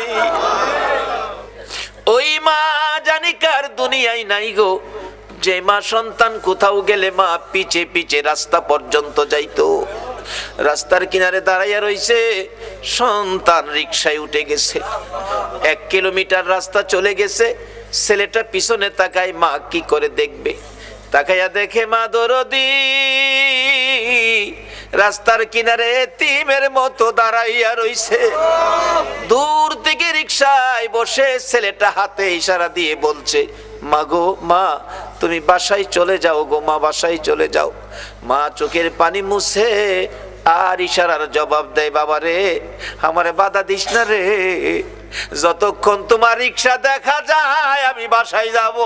ওই মা জানি কার দুনিয়ায় নাই গো, যে মা সন্তান কোথাও গেলে মা পিছে পিছে রাস্তা পর্যন্ত যাইতো। রাস্তার কিনারে দাঁড়াইয়া রইছে, সন্তান রিকশায় উঠে গেছে। 1 কিলোমিটার রাস্তা চলে গেছে, ছেলেটা পিছনে তাকায়, মা কি করে দেখবে? তাকাইয়া দেখে মা দরদি রাস্তার কিনারে এতিমের মতো দাঁড়াইয়া রইছে। দূর থেকে রিকশায় বসে ছেলেটা হাতে ইশারা দিয়ে বলছে, মা গো মা, তুমি বাসায় চলে যাও গো মা, বাসায় চলে যাও। মা চোখের পানি মুছে আর ইশারার জবাব দেয়, বাবা রে আমারে বাধা দিস না রে, যতক্ষণ তোমার রিকশা দেখা যায় আমি বাসায় যাব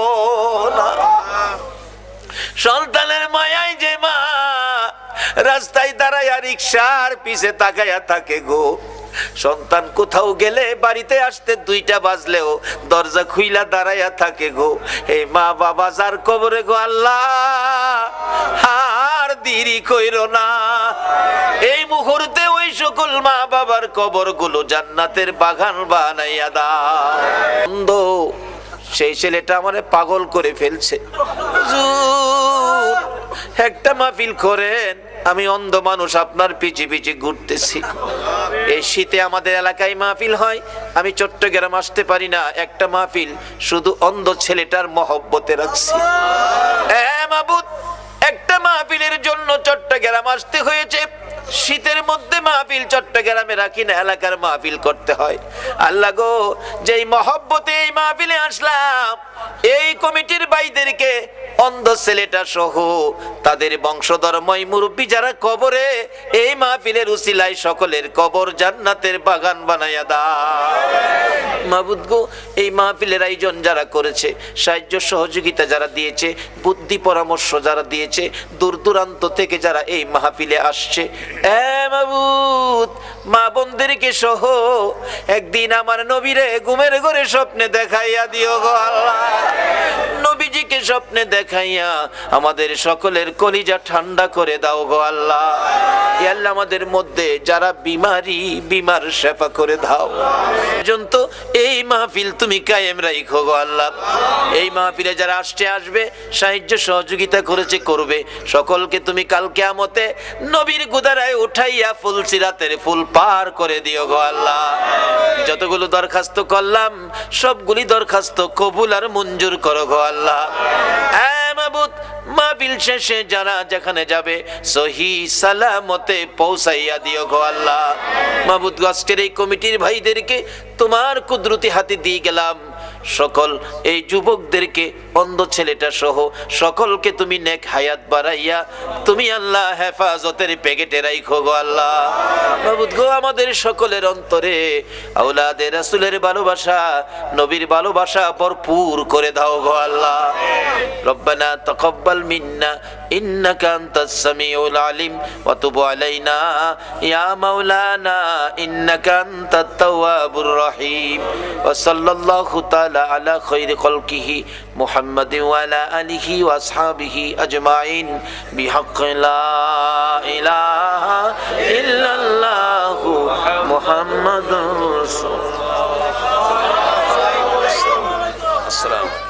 না। সন্তানের মায়ায় যে মা রাস্তায় দাঁড়াইয়া রিকশার পিছে তাকাইয়া থাকে গো। সন্তান কোথাও গেলে বাড়িতে আসতে 2টা বাজলেও দরজা খুইলা দাঁড়াইয়া থাকে গো। এই মা বাবা যার কবরে গো আল্লাহ আর দেরি কইরো না। এই মুহূর্তে ওই সকল মা বাবার কবর গুলো জান্নাতের বাগান বানাইয়া দাও। সেই ছেলেটা আমারে পাগল করে ফেলছে, একটা মাহফিল করেন, আমি অন্ধ মানুষ আপনার পিছে পিছে ঘুরতেছি। এই শীতে আমাদের এলাকায় মাহফিল হয়, আমি চট্টগ্রাম আসতে পারি না, একটা মাহফিল শুধু অন্ধ ছেলেটার মহব্বতে রাখছি। মাবুদ, একটা মাহফিলের জন্য চট্টগ্রাম আসতে হয়েছে। শীতের মধ্যে মাহফিল চট্টগ্রামে রাখি না, এলাকার মাহফিল করতে হয়। আল্লাহ গো, যেই মহব্বতে এই মাহফিলে আসলাম, এই কমিটির ভাইদেরকে অন্ধ ছেলেটা সহ তাদের বংশধর্ময় মুরব্বী যারা কবরে, এই মাহফিলের উসিলায় সকলের কবর জান্নাতের বাগান বানাইয়া দাও। মাবুদ গো, এই মাহফিলের আয়োজন যারা করেছে, সাহায্য সহযোগিতা যারা দিয়েছে, বুদ্ধি পরামর্শ যারা দিয়েছে, দূর দূরান্ত থেকে যারা এই মাহফিলে আসছে, মাবুদ মা বোনদেরকে সহ একদিন আমার নবীরে ঘুমের ঘরে স্বপ্নে দেখাইয়া দিও গো আল্লাহ। নবীজিকে স্বপ্নে দেখাইয়া আমাদের সকলের কলিজা ঠান্ডা করে দাও গো আল্লাহ। আল্লাহ আমাদের মধ্যে যারা বিমার সেবা করে দাও। পর্যন্ত এই মাহফিল তুমি কায়েম রাখো গো আল্লাহ। এই মাহফিলে যারা আসবে, সাহায্য সহযোগিতা করেছে, করবে, সকলকে তুমি কাল কিয়ামতে নবীর গুদারায় উঠাইয়া ফুলসিরাতের ফুল পার করে দিও গো আল্লাহ। যতগুলো দরখাস্ত করলাম সবগুলি দরখাস্ত কবুল আর মঞ্জুর করো গো আল্লাহ। মাবুদ, মাহফিল শেষে যারা যেখানে যাবে সহি সালামতে পৌঁছাইয়া দিও গো আল্লাহ। মাবুদ, আজকের এই কমিটির ভাইদেরকে তোমার কুদরতি হাতে দিয়ে গেলাম। সকল এই যুবকদেরকে, অন্ধ ছেলেটা সহ সকলকে তুমি নেক হায়াত বাড়াইয়া তুমি আল্লাহ হেফাজতের প্যাকেটে রাখো গো আল্লাহ। মাবুদ গো, আমাদের সকলের অন্তরে আওলাদে রাসূলের ভালোবাসা, নবীর ভালোবাসা ভরপুর করে দাও গো আল্লাহ। রব্বানা তাকাব্বাল মিন্না ইন্নাকা আনতাস সামিউল আলিম ওয়া তুব আলাইনা ইয়া মাওলানা ইন্নাকা আনতাত তাওয়াবুর রহিম। ওয়া সাল্লাল্লাহু তাআলা আলা খায়রি খালকিহি মুহাম্মাদিন ওয়া আলা আলিহি ওয়া আসহাবিহি আজমাইন বিহাক্কি লা ইলাহা ইল্লাল্লাহু মুহাম্মাদুর রাসূলুল্লাহ। আসসালামু